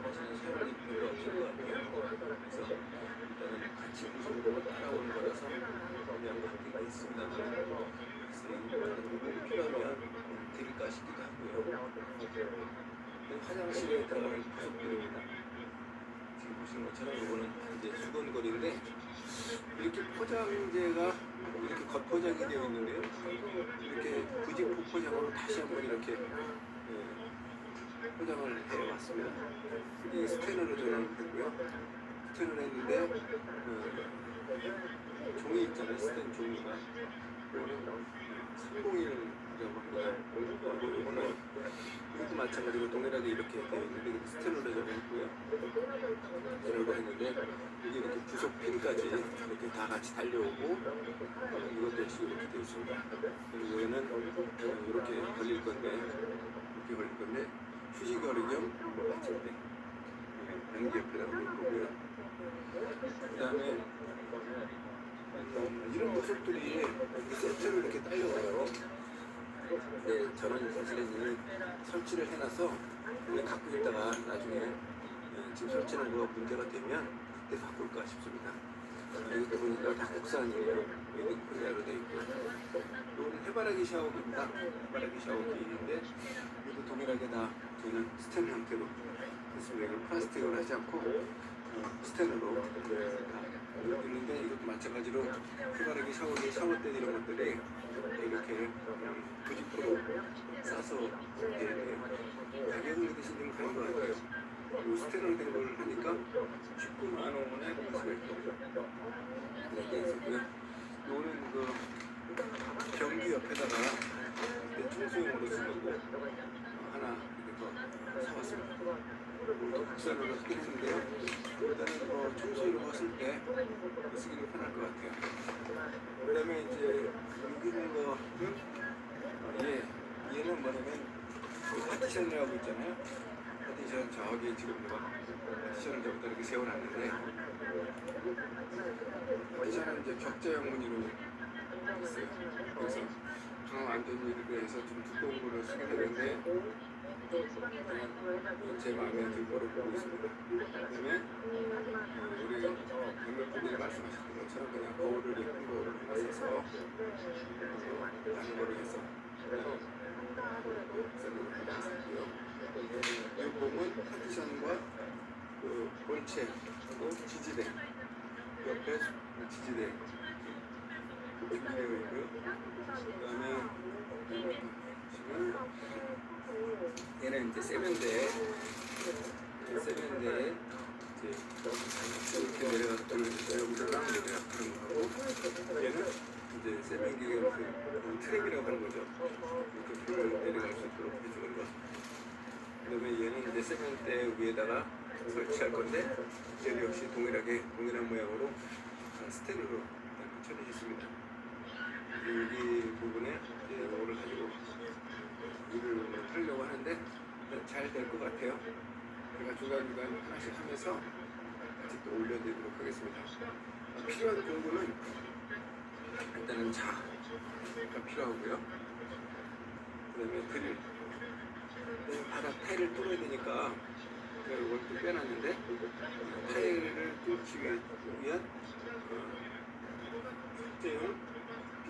Speaker 7: 사실은 사용이 별로 없을 것 같아요. 그래서 일단은 같이 구성으로 따라오는 거라서 그냥 관계가 있습니다. 그래서 이거는 필요하면 드릴까 싶기도 하고요. 화장실에 들어가는 부속들입니다. 지금 보시는 것처럼 이거는 이제 수건거리인데 이렇게 포장재가 이렇게 겉포장이 되어 있는데요. 이렇게 부직포 포장으로 다시 한번 이렇게 포장을 해왔으면 이 스캐너로 전환을 했고요. 스캔을 했는데 종이 있잖아요. 스캔 종이가 이거는 301이라고 합니다. 이거는 이것도 마찬가지로 동일하게 이렇게 되어 있는데 스캔으로 전환했고요. 스캔으로 했는데 이게 이렇게 부속 핀까지 이렇게 다 같이 달려오고 이것도 역시 이렇게 되어 있습니다. 그리고 얘는 이렇게 걸릴 건데 휴지 거리 겸 받침대 변기 옆에다 놓을 거고요. 그 다음에 이런 모습들이 이렇게 세트로 이렇게 딸려와요. 근데 저는 사실은 설치를 해놔서 갖고 있다가 나중에 지금 설치는 거가 문제가 되면 그때 바꿀까 싶습니다. 이것도 보니까 다 국산이에요. 여기 코리아로 되어 있고요. 이거는 해바라기 샤워기입니다. 해바라기 샤워기인데 이것도 동일하게 다 저는 스텐 형태로 그래서 이걸 플라스틱으로 하지 않고 스텐으로 다 있는데 이것도 마찬가지로 해바라기 샤워기 샤워대 이런 것들이 이렇게 90% 싸서 되어 있네요. 가격은 대신 좀 가는 것 같아요. 이 스텐으로 된 걸 하니까 19만 원에 구매할 거고요. 이렇게 있었고요. 이거는 그 변기 옆에다가 청소용으로 쓰는 거 하나 이렇게 더 사왔습니다. 이것도 국산으로 쓰긴 했는데요. 일단은 청소용으로 쓸 때 쓰기는 편할 것 같아요. 그 다음에 이제 여기 있는 거는 얘는 뭐냐면 파티션이라고 있잖아요. 파티션 저기 지금 파티션을 저기다 이렇게 세워놨는데 파티션은 이제 격자형 무늬로 있어요. 그래서 강 안전유리를 해서 좀 두꺼운 거를 쓰게 되는데 제 마음에 들 거로 보고 있습니다. 그다음에 우리 몇몇 분들이 말씀하셨던 것처럼 그냥 거울을 예쁜 거울을 하나 사서 다른 거를 해서 셀러를 하나 샀고요. 이 봄은 파티션과 그 본체 그리고 지지대 옆에 지지대 준비되어 있고요. 그 다음에 지금 얘는 이제 세면대에 이제 이렇게 내려가서 여기서 딱 내려가는 거고 얘는 이제 세면기가 그 트랩이라고 하는 거죠. 이렇게 불을 내려갈 수 있도록 해주는 거. 그다음에 얘는 이제 세면대 위에다가 설치할 건데 얘도 역시 동일한 모양으로 스텐으로 붙여주셨습니다. 여기 부분에 이제 이거를 가지고 일을 하려고 하는데 잘 될 것 같아요. 제가 중간중간 하나씩 하면서 같이 또 올려드리도록 하겠습니다. 필요한 공구는 일단은 자가 필요하고요. 그 다음에 드릴. 바닥 타일을 뚫어야 되니까 제가 이걸 또 빼놨는데 타일을 뚫기 위한 석재용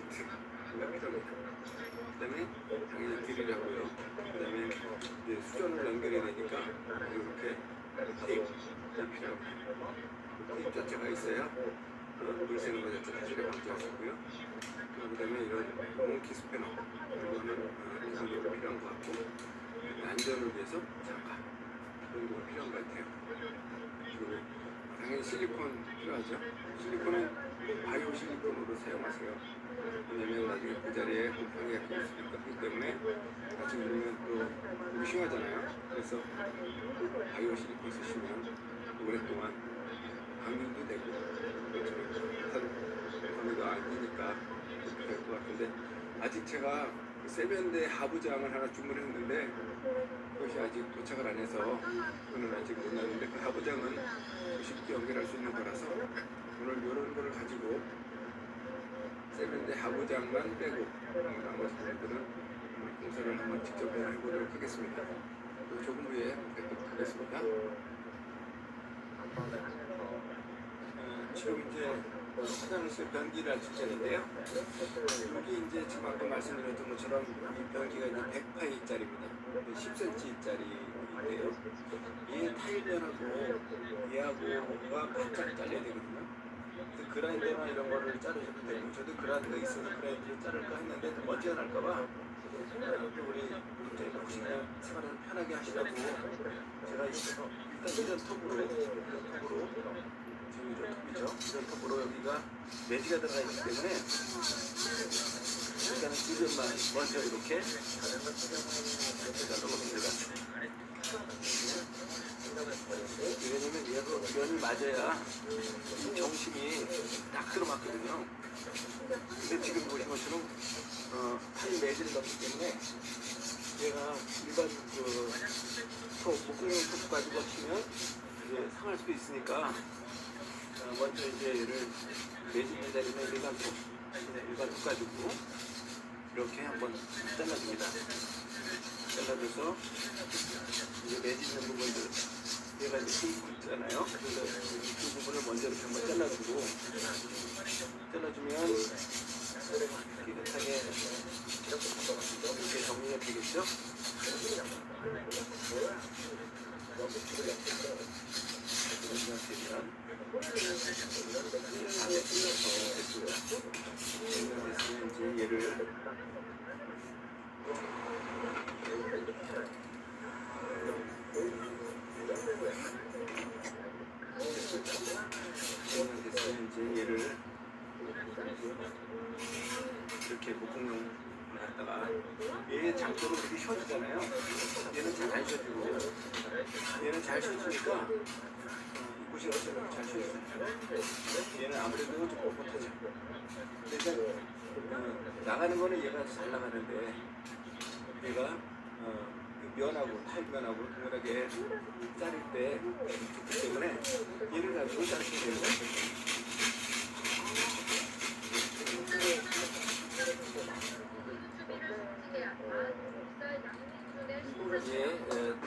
Speaker 7: 비트가 필요합니다. 그 다음에 당연히 드릴하고요. 그 다음에 이제 수전을 연결해야 되니까 이렇게 테이프가 필요합니다. 테이프 자체가 있어야 물 새는 거 자체 사실에 방지할 수 있고요. 그 다음에 이런 몽키 스패너 이거는 기본적으로 필요한 것 같고 안전을 위해서 장갑 이런 거가 필요한 것 같아요. 그리고 당연히 실리콘 필요하죠. 실리콘은 바이오 실리콘으로 사용하세요. 왜냐면 나중에 그 자리에 곰팡이가 끼일 수 있기 때문에 같이 누르면 또 무심하잖아요. 그래서 바이오 실리콘 쓰시면 오랫동안 방류도 되고 그렇지만 곰팡이가 안 끼니까 그렇게 될 것 같은데 아직 제가 세면대 하부장을 하나 주문했는데 그것이 아직 도착을 안 해서 그건 아직 못 났는데 그 하부장은 쉽게 연결할 수 있는 거라서 오늘 이런 거를 가지고 세면대 하부장만 빼고 나머지 부분들은 공사를 한번 직접 해보도록 하겠습니다. 또 조금 후에 뵙도록 하겠습니다. 지금 이제 화장실 변기를 할 직전인데요. 여기 이제 지금 아까 말씀드렸던 것처럼 이 변기가 이제 100파이짜리입니다. 10cm짜리인데요. 이 타일변하고 얘하고가 바짝 잘려야 되거든요. 그래서 그라인더나 이런 거를 자르셔도 되고 저도 그라인더 있어서 그라인더를 자를까 했는데 먼지가 날까봐 우리 이제 혹시나 생활을 편하게 하시라고 제가 일단 이런 톱으로 지금 이런 톱이죠. 이런 톱으로 여기가 매지가 들어가 있기 때문에 일단은 지금만 먼저 이렇게 잘라봅니다. 왜냐면 얘가 면이 맞아야 정심이 딱 들어맞거든요. 근데 지금 보신 것처럼 팔이 매질이 없기 때문에 얘가 일반 목공용 톱 가지고 치면 이제 상할 수도 있으니까 먼저 이제 얘를 매질된 자리는 일반 톱 가지고 이렇게 한번 잘라줍니다. 잘라줘서 이제 매질 있는 부분들 얘가 이제 굵고 있잖아요. 그래서 그 부분을 먼저 이렇게 한번 잘라주고 잘라주면 깨끗하게 이렇게 정리가 되겠죠? 정리가 되면 다 됐습니다. 정리가 됐으면 이제 얘를 됐으면 이제 얘를 이렇게 목공용 갖다가 얘 장도로 이렇게 휘어지잖아요. 얘는 잘 안 휘어지고 얘는 잘 휘어지니까 이곳이 어쩌면 잘 휘어져요. 얘는 아무래도 좀 뻣뻣하죠. 일단 나가는 거는 얘가 잘 나가는데 얘가 면하고 타일면하고 동일하게 자를 때 좋기 때문에 얘를 가지고 자르시면 됩니다.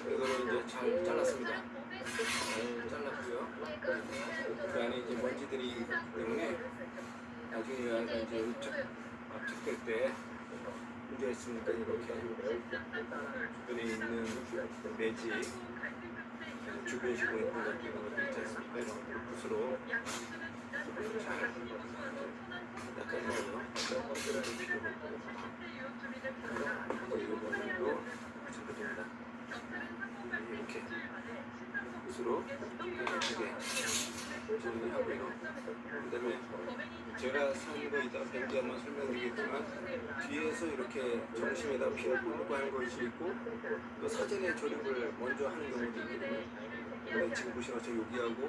Speaker 7: 이거를 이제 잘 잘랐습니다. 잘 잘랐고요. 그 안에 이제 먼지들이 있기 때문에 나중에 얘가 이제 압축될 때 문제가 있으니까 이렇게 주변에 있는 매지 주변 시공 있는 것들 이런 것들 있지 않습니까? 이런 붓으로 잘 닦아내고요. 이거 부분도 마찬가지입니다. 이렇게 붓으로 깨끗하게 정리하고요. 그 다음에 제가 산 거이다 벤지 한번 설명드리겠지만 뒤에서 이렇게 정심에다 피를 뿌리고 하는 것이 있고 또 사전에 조립을 먼저 하는 경우도 있거든요. 지금 보시는 것처럼 여기하고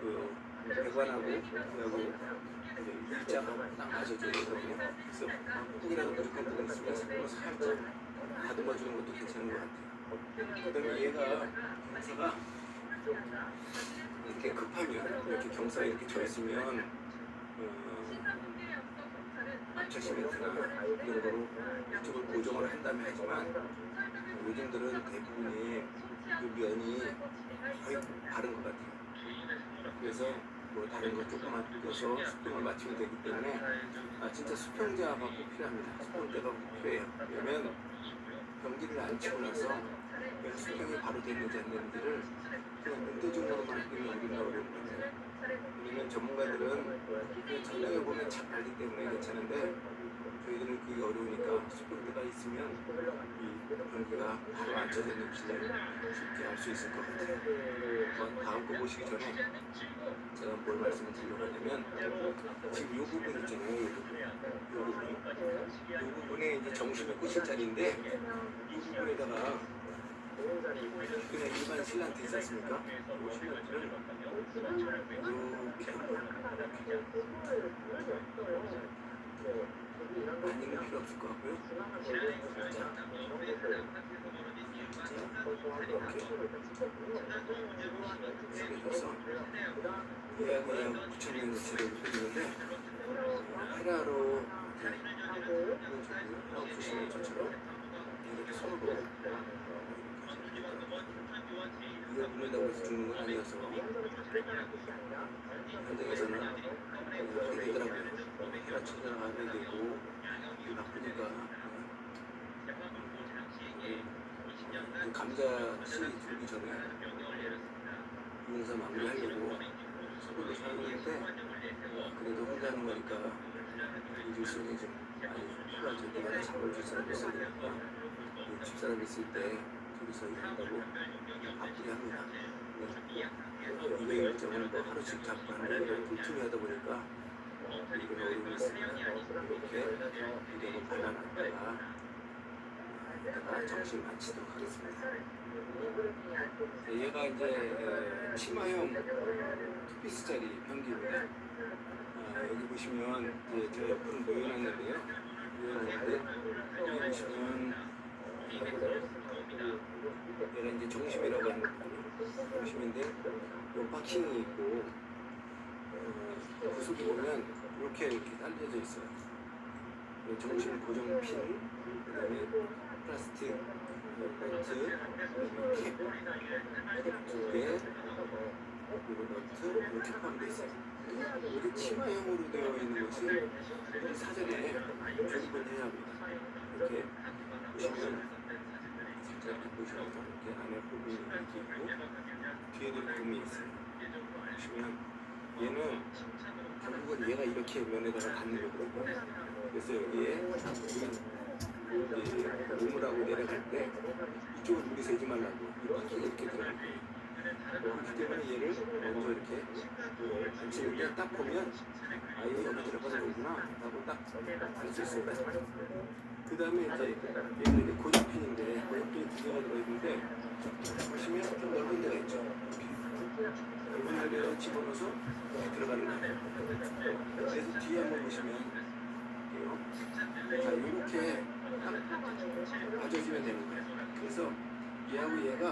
Speaker 7: 그 배관하고 여기하고 일자가 딱 맞아줘야 되거든요. 그래서 꼭이라도 부족한 부분 있으면 살짝 다듬어 주는 것도 괜찮은 것 같아요. 그 다음에 얘가 경사가 이렇게 급하면 이렇게 경사가 이렇게 져 있으면 압착 시멘트나 이런 거로 이쪽을 고정을 한 다음에 하지만 요즘들은 대부분이 그 면이 거의 바른 것 같아요. 그래서 뭐 다른 거 조금만 껴서 수평을 맞추면 되기 때문에 진짜 수평자가 꼭 필요합니다. 수평대가 꼭 필요해요. 왜냐면 경기를 안 치고 나서 수평이 바로 되는지 안 되는지를 그냥 눈대중으로만 보면 우리가 어려운 거예요. 왜냐면 전문가들은 전량에 보면 잘 알기 때문에 괜찮은데 저희들은 그게 어려우니까 수평대가 있으면 이 경기가 바로 앉혀졌는지를 쉽게 알 수 있을 것 같아요. 다음 거 보시기 전에 제가 뭘 말씀을 드리려고 하냐면 지금 이 부분 있잖아요. 이 부분에 이제 정심이 꽂힌 자리인데 이 부분에다가 그냥 일반 실란트 있지 않습니까? 이 실란트를 이렇게 많이는 필요 없을 것 같고요. 이렇게 해서 얘하고 붙여있는 재료를 해주는데 헤라로 하고 보시면 저처럼 이렇게 손으로 이거 물에다가 해서 죽는 건 아니어서 현장에서는 하게 되더라고요. 헤라 쳐들어가게 되고 바쁘니까 감자 씨 들기 전에 용사 마무리하려고 손으로 사용했는데 그래도 혼자 하는 거니까 잊을 수 있는 좀 많이 이제 네가 잠을 줄 사람이 있어야 되니까 집사람이 있을 때 둘이서 일한다고 바쁘게 합니다. 이거 일정을 뭐 하루씩 잡고 하는 게 틈틈이 하다 보니까 이건 어려움이 있습니다. 이렇게 이력을 발라놨다가 이따가 정신을 마치도록 하겠습니다. 얘가 이제 치마형 투피스짜리 변기입니다. 여기 보시면 이제 제가 옆으로 모여놨는데요. 모여놨는데 여기 보시면 얘가 이제 정심이라고 하는 거거든요. 정심인데 요 박싱이 있고 구석에 보면 이렇게 딸려져 있어요. 정심 고정 핀, 그다음에 플라스틱 벨트, 캡 2개, 그리고 너트 이렇게 포함되어 있어요. 여기 치마형으로 되어 있는 것은 우리 사전에 조립을 해야 합니다. 이렇게 보시면 살짝 이렇게 보시면 이렇게 안에 부분이 이렇게 있고 뒤에도 구멍이 있어요. 보시면 얘는 결국은 얘가 이렇게 면에다가 닿는 거거든요. 그래서 여기에 몸을 하고 내려갈 때 이쪽을 물이 새지 말라고 이 바퀴가 이렇게 들어갈 거예요. 그렇기 때문에 얘를 먼저 이렇게 앉히는데 딱 보면 아 이거 여기 들어가서 오구나 하고 딱 알 수 있습니다. 그 다음에 이제 얘는 이제 고정핀인데 고정핀이 두 개가 들어있는데 보시면 좀 넓은 데가 있죠. 이렇게 넓은 데를 집어넣어서 여기 들어가는 거예요. 그래서 뒤에 한번 보시면 자 이렇게 딱 맞아주면 되는 거예요. 그래서 얘하고 얘가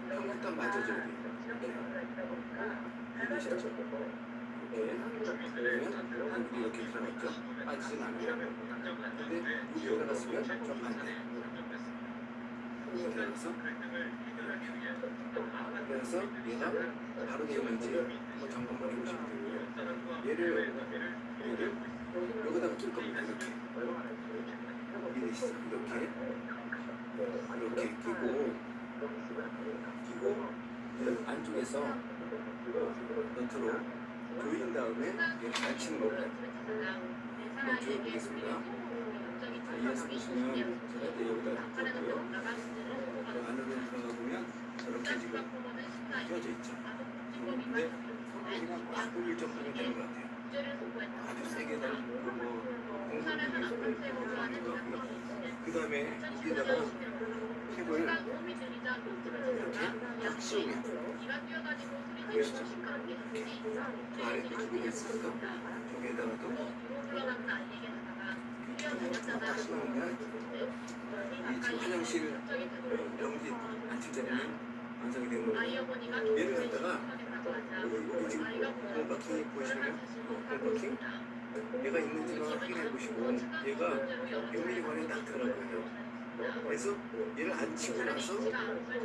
Speaker 7: 평균 딱 맞아줘야 돼요. 이해되시죠? 그러면 이렇게 들어갔죠? 빠지진 않아요. 근데 여기 들어갔으면 좀 반대. 이렇게 들어가서 그래서 얘가 바로 되어 있는지 한번 점검을 해보시면 되고요. 얘를 여기다가 낄 겁니다. 이렇게 이해되시죠? 이렇게 끼고 안쪽에서 너트로 조인 다음에 얘를 닫히는 겁니다. 한번 조여보겠습니다. 이어서 보시면 제가 이제 여기다 꽂고요. 안으로 들어가 보면 이렇게 지금 껴져 있죠. 근데 그냥 꽉 돌릴 정도면 되는 것 같아요. 아주 세게 달고 공군에서 그 다음에 여기다가 캡을 이렇게 딱 씌우면 보이시죠? 이렇게 그 아래 두 개가 있으니까 저기에다가도 딱 씌우면 이 지금 화장실 변기 앉힐 자리는 완성이 되는 거예요. 얘를 갖다가 여기 지금 공박킹 보시면 공박킹 얘가 있는지만 확인해 보시고 얘가 6mm만에 딱 들어가고요. 그래서 얘를 안 치고 나서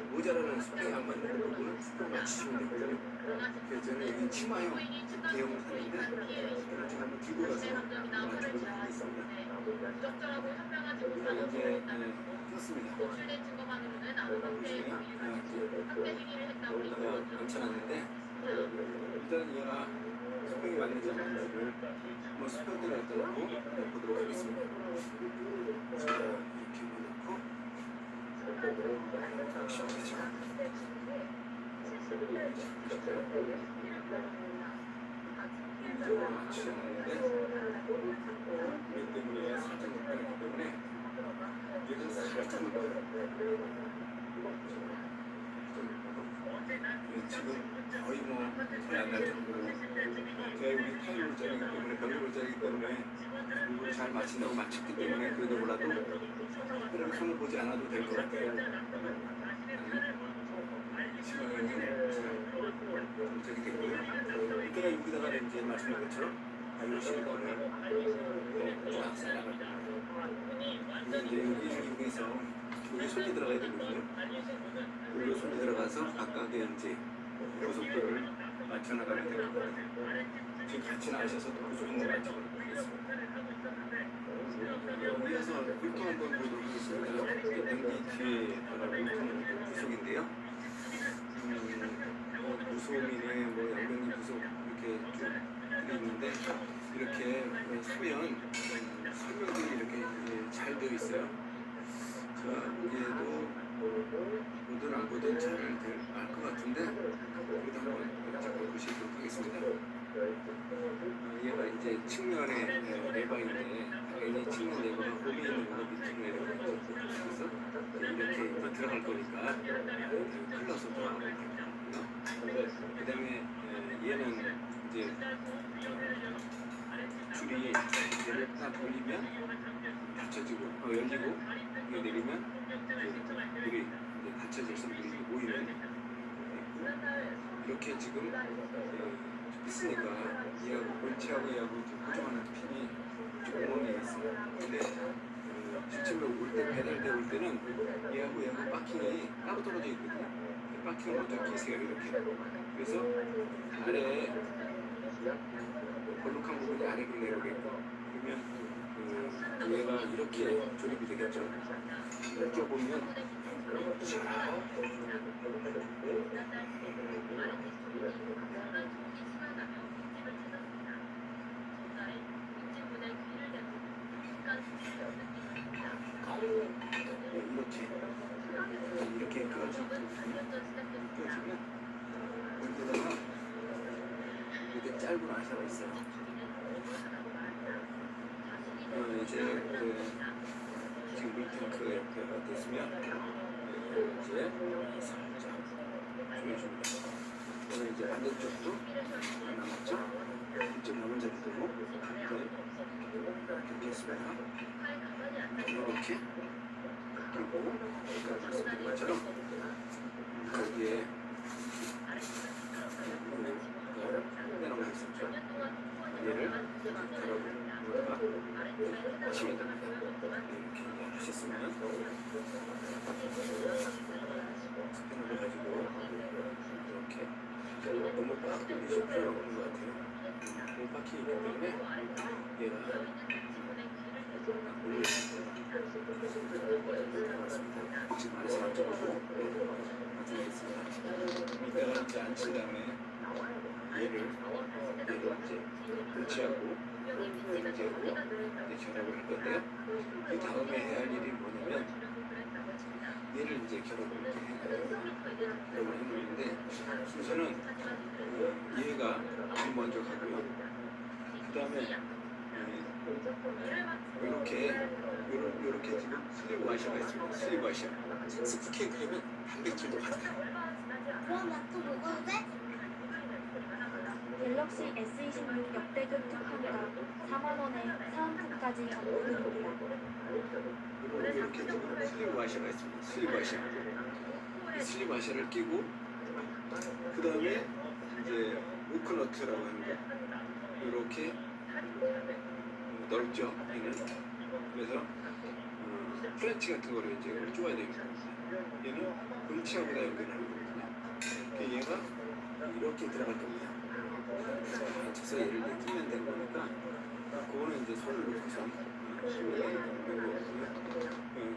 Speaker 7: 모자라는 스프링이 안 맞는 부분은 스프링 맞추시면 되거든요. 그래서 저는 여기 치마형 대형을 샀는데 이걸 좀 한번 들고 가서 맞춰보도록 하겠습니다. 이제 떴습니다. 보시면 여기다가 감춰놨는데 일단 얘가 스프링이 맞는지 안 맞는지를 한번 스프링을 갖다 놓고 보도록 하겠습니다. 자, 이렇게 놓고 시작하죠. 이쪽으로 맞추셨는데 이 때문에 살짝 높아졌기 때문에 얘를 살짝 높아요. 지금 거의 뭐 소리 안 날 정도로 제가 여기 타일로 짜리기 때문에 벽으로 짜리기 때문에 이걸 잘 맞춘다고 맞췄기 때문에 그래도 몰라도 특별하게 손을 보지 않아도 될 것 같아요. 시간은 잘 정착이 됐고요. 이때가 여기다가 이제 말씀한 것처럼 바이오 실리콘을 쫙 쌓아갈 겁니다. 이제 여기를 이용해서 여기 손이 들어가야 되거든요. 여기로 손이 들어가서 각각의 이제 고속도를 맞춰나가면 될 것 같아요. 지금 같이 나오셔서 또 고속도 맞춰보도록 하겠습니다. 여기에서 물통 한번 보도록 하겠습니다. 변기 뒤에 물통 구속인데요. 무소음이네, 뭐 양변기 구속 이렇게 쭉 되어 있는데 이렇게 서면 설명들이 이렇게 잘 되어 있어요. 자, 얘도 보든 안 보든 잘 알 것 같은데 그래도 한번 잠깐 보시도록 하겠습니다. 얘가 이제 측면의 레버인데 당연히 측면 레버가 홈에 있는 거가 밑으로 내려가죠. 그래서 이렇게 이제 들어갈 거니까 흘러서 들어가면 되고요. 그 다음에 얘는 이제 줄이 얘를 딱 돌리면 닫혀지고 열리고 이게 내리면 물이 이제 닫혀져서 물이 모이는 이렇게 지금 있으니까 얘하고 본체하고 얘하고 고정하는 핀이 조금만 있어요. 근데 실제로 올 때 배달돼 올 때는 얘하고 바킹이 따로 떨어져 있거든요. 바킹을 먼저 끼세요 이렇게. 그래서 아래에 볼록한 부분이 아래로 내려오겠고 그러면 얘가 이렇게 조립이 되겠죠. 이렇게 보면 이렇게 껴지면 여기다가 이렇게 짧은 아샤가 있어요. 이제 지금 물탱크 옆에가 됐으면 이제 살짝 조여줍니다. 그다음에 이제 반대쪽도 남았죠? 이쪽 남은 자리도 이렇게 했습니다. 이렇게 그리고 아까 말씀드린 것처럼 거기에 빼놓은 거 있었죠? 얘를 결합으로다가 하시면 됩니다. 이렇게 하셨으면 스피너를 가지고 이렇게 너무 빡 돌리실 필요가 없는 것 같아요. 너무 빡히기 때문에 얘가 올려주시면 지금 안에서 안쪽으로 맞춰보겠습니다. 이따가 이제 앉힌 다음에 얘를 이제 분치하고 이제로 결합을 할 건데요. 그 다음에 해야 할 일이 뭐냐면 얘를 이제 결합을 이렇게 결합을 해놓는데 순서는 얘가 제일 먼저 가고요. 그 다음에 이렇게 지금 슬리브 와셔가 있습니다. 슬리브 와셔. 스프케이 크림은 단백질도 가득해요.
Speaker 8: 그럼 나 또 먹어도 돼?
Speaker 9: 갤럭시 S26 역대급 특판가 4만원에 사은품까지 업로드됩니다.
Speaker 7: 이렇게 지금 슬리브 와셔가 있습니다. 슬리브 와셔. 이 슬리브 와셔를 끼고 그 다음에 이제 우크너트라고 하는 거 이렇게 넓죠. 얘는 그래서 플래치 같은 거를 이제 쪼아야 됩니다. 얘는 본체하고 다 연결하는 거거든요. 얘가 이렇게 들어갈 겁니다. 그래서 얘를 이제 끼면 되는 거니까 그거는 이제 손을 놓고서 끼면 되는 거고요.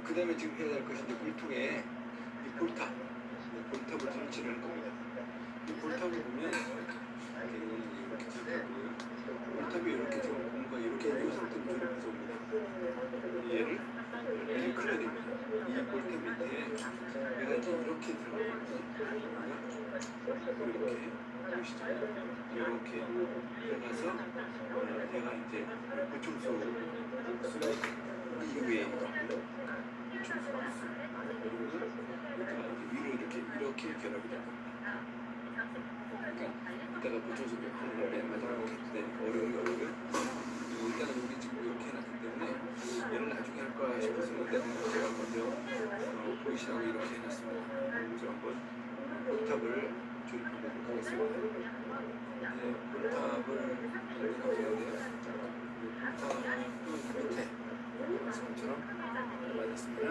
Speaker 7: 그 다음에 지금 해야 될 것이 이제 물통에 이 볼탑을 설치를 할 겁니다. 이 볼탑을 보면 이거는 이렇게 생각하고요. 볼탑이 이렇게 지금 뭔가 이렇게 이 상태로 조립해서 옵니다. 얘를 이렇게 클러야 됩니다. 이 볼탑 밑에 얘가 이제 이렇게 들어가거든요. 이렇게 보시죠. 이렇게 들어가서 얘가 이제 보충수 이 위에 있고요. 보충수 위로 이렇게 결합이 됩니다. 이따가 보충수 하는 걸 맨 마지막에 어려운 거고요. 일단은 여기 지금 이렇게 해놨기 때문에 얘를 나중에 할 거야 싶어서 제가 먼저 보이시라고 이렇게 해놨습니다. 그래서 한번 볼탑을 조립해보도록 하겠습니다. 볼탑을 만들어보는데요. 볼탑도 밑에 지금처럼 맞았습니다.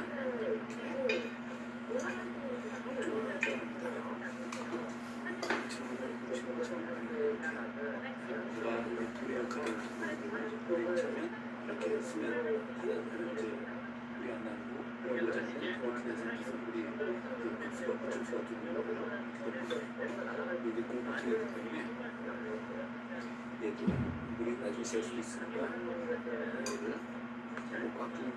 Speaker 7: 이렇게 이렇게 쓰면 이제 물이 안 나고 이런 거잖아요. 이렇게 돼서 물이 급수가 보충수가 들어오고 이게 공급이 되기 때문에 얘도 물이 나중에 셀 수도 있으니까 얘를 너무 꽉 끼면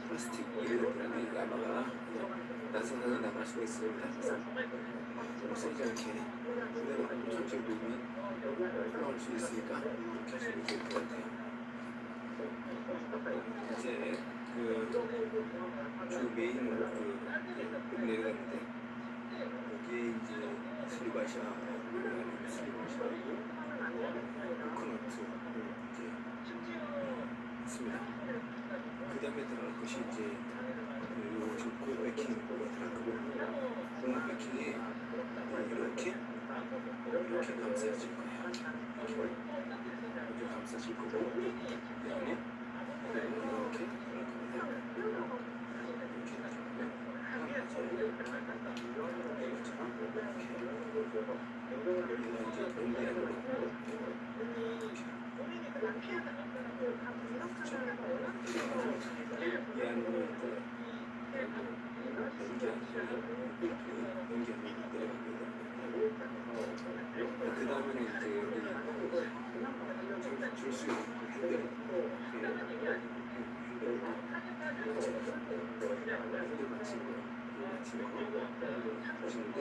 Speaker 7: 플라스틱 이런 때문에 야마가 나서서 나갈 수가 있습니다. 그래서 너무 세지 않게 그대로 천천히 놓으면 올라올 수 있으니까 그렇게 하시면 좋을 것 같아요. 이제 주 메인 내려갔는데 여기에 이제 스리바샤하고 코코넛을 이제 있습니다. 그 다음에 들어갈 것이 이제 요 지금 고베킹 들어갈 거고 고베킹에 이렇게 감싸질 거예요. 이렇게 감싸질 거고 그 다음에 이렇게 들어갈 겁니다. 그 다음에는 이제 여기 줄수 있는 핸들 보시는데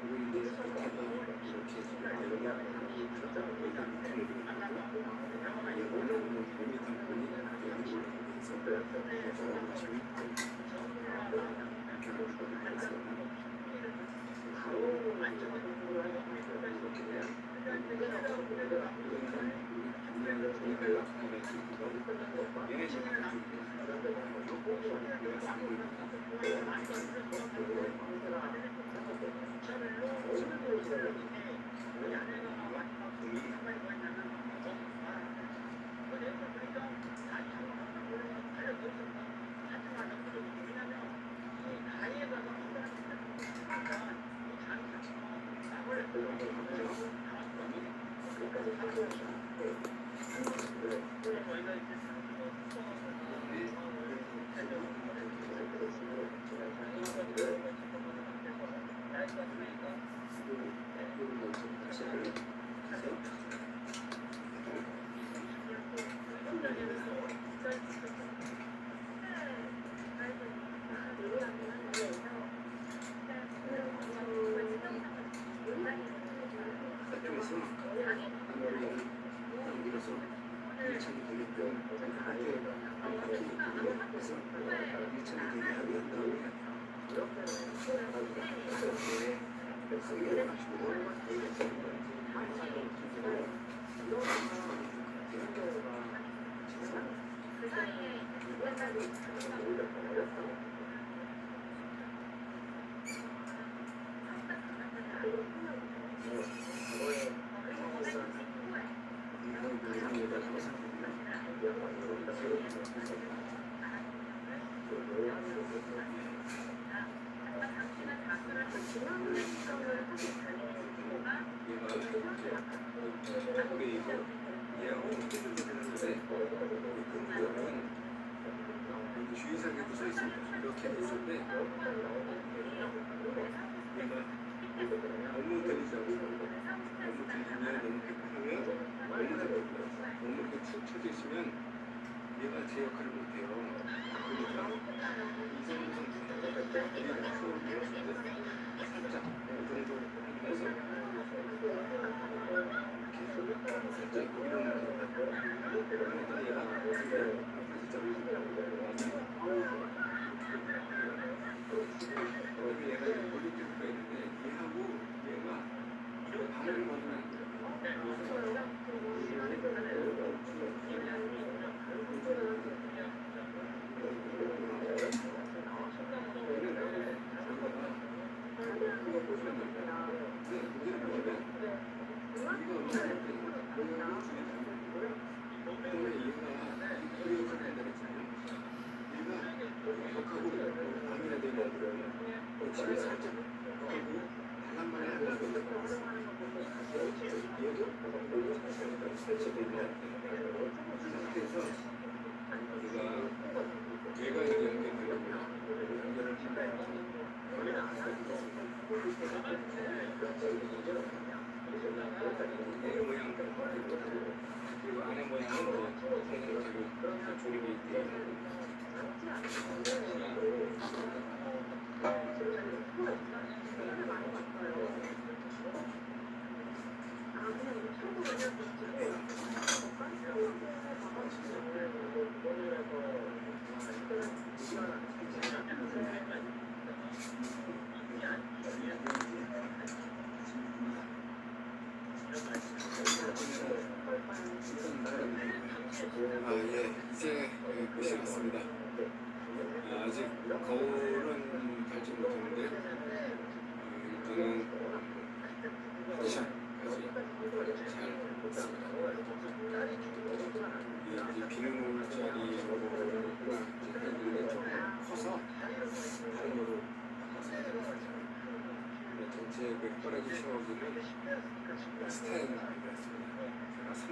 Speaker 7: 여기 이제 밑에가 이렇게 지금 여기가 밑에 내리고 몸이 담보니 여기 올라오면서 들어가시면 이렇게 올라가면서 주의사항에도 써 있습니다. 이렇게 돼 있는데 얘가 너무 들리지 않고 너무 들리면 너무 급하면 너무 들리고요. 너무 툭 쳐져 있으면 얘가 제 역할을 못해요. 그러니까 이성우 선수가 우리가 수업을 배웠을 때 살짝 이 정도 해서 이렇게 살짝 이런 겁니다. 그러니까 얘가 앞으로 살짝 여기 얘가 볼륨 테스트가 있는데 얘하고 얘가 방울을 먹으면 안 돼요. 집에 살짝 하고 달란말을 하는 거 살짝 있는 이 상태에서 얘가 이제 연결되고요. 연결을 얘 모양 그리고 안에 모양은 이제 조립이 되어 있는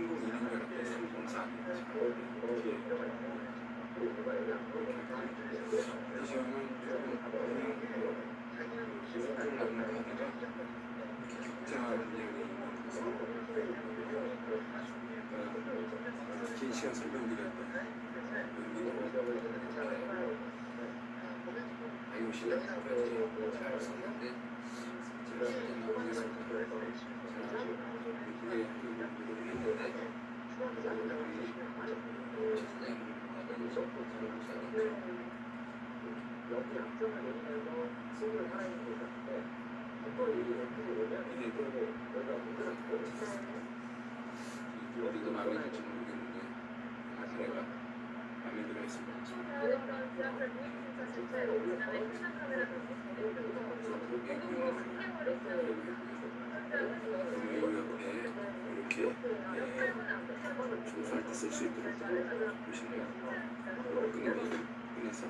Speaker 7: 3021인가라고 304 뒤에 이 시험은 조금 속도를 나는 카드가 격자 분량이 있어서 긴 시간 설명드렸던 IOC까지 잘 썼는데 제가 그때 나오겠습니다. 그게 노력을 했는데 어디가 마음에 들지 모르겠는데 내가 마음에 들어 했습니다. 옆에 이렇게 청소할 때 쓸 수 있도록 보시면 꺼내서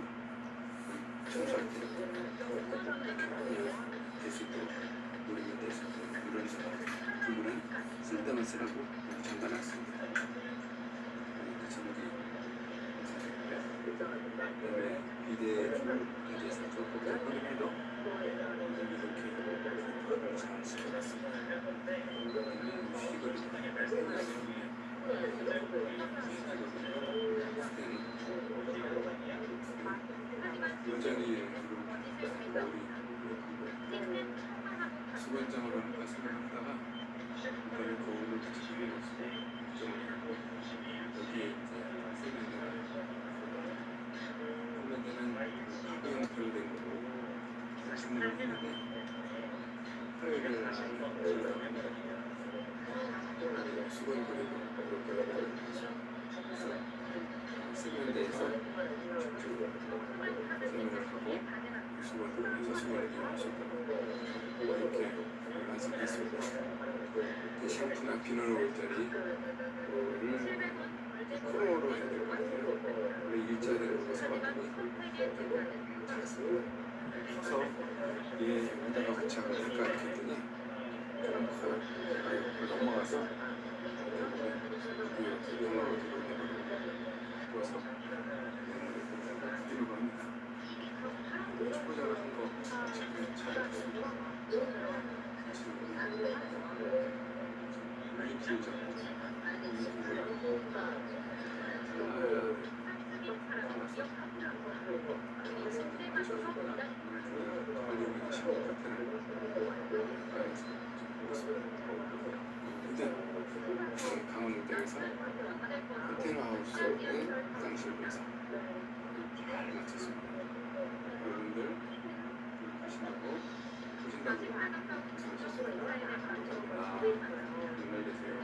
Speaker 7: 청소할 때 될 수 있도록 누르면 될 수 있도록 누르면서 부분은 쓸 때만 쓰라고 잠가놨습니다. 전기 그다음에 비대 중에서 조금 꺼내도 이렇게 잘 시켜놨습니다. 원장이 수관장으로 할까 생각하다가 그다음에 거울을 붙이게 됐고 여기에 화면에는 가벼운 형태로 된 거고 질문을 했는데 화요일을 수건 그리고 이렇게 해서 세면대에서 설명을 하고 수건을 그리면서 수건을 이용하셨다고 이렇게 완성했습니다. 샴푸나 비누올자리 크로로 해야 될 것 같아요. 원래 일자리로 써봤더니 잘했습니다. 커서 이게 여기다가 같이 하면 될까 이렇게 했더니 조금 커요. 제가 옆을 넘어가서 이렇게 코너로 들어서 들고 합니다. 초보자가 한 거 지금 잘했습니다. 많이 길죠. 근데 강원역에서 컨테이너 하우스에 화장실에서 잘 마쳤습니다. 여러분들 보신다고 고생하셨습니다. 감사합니다. 연말 되세요.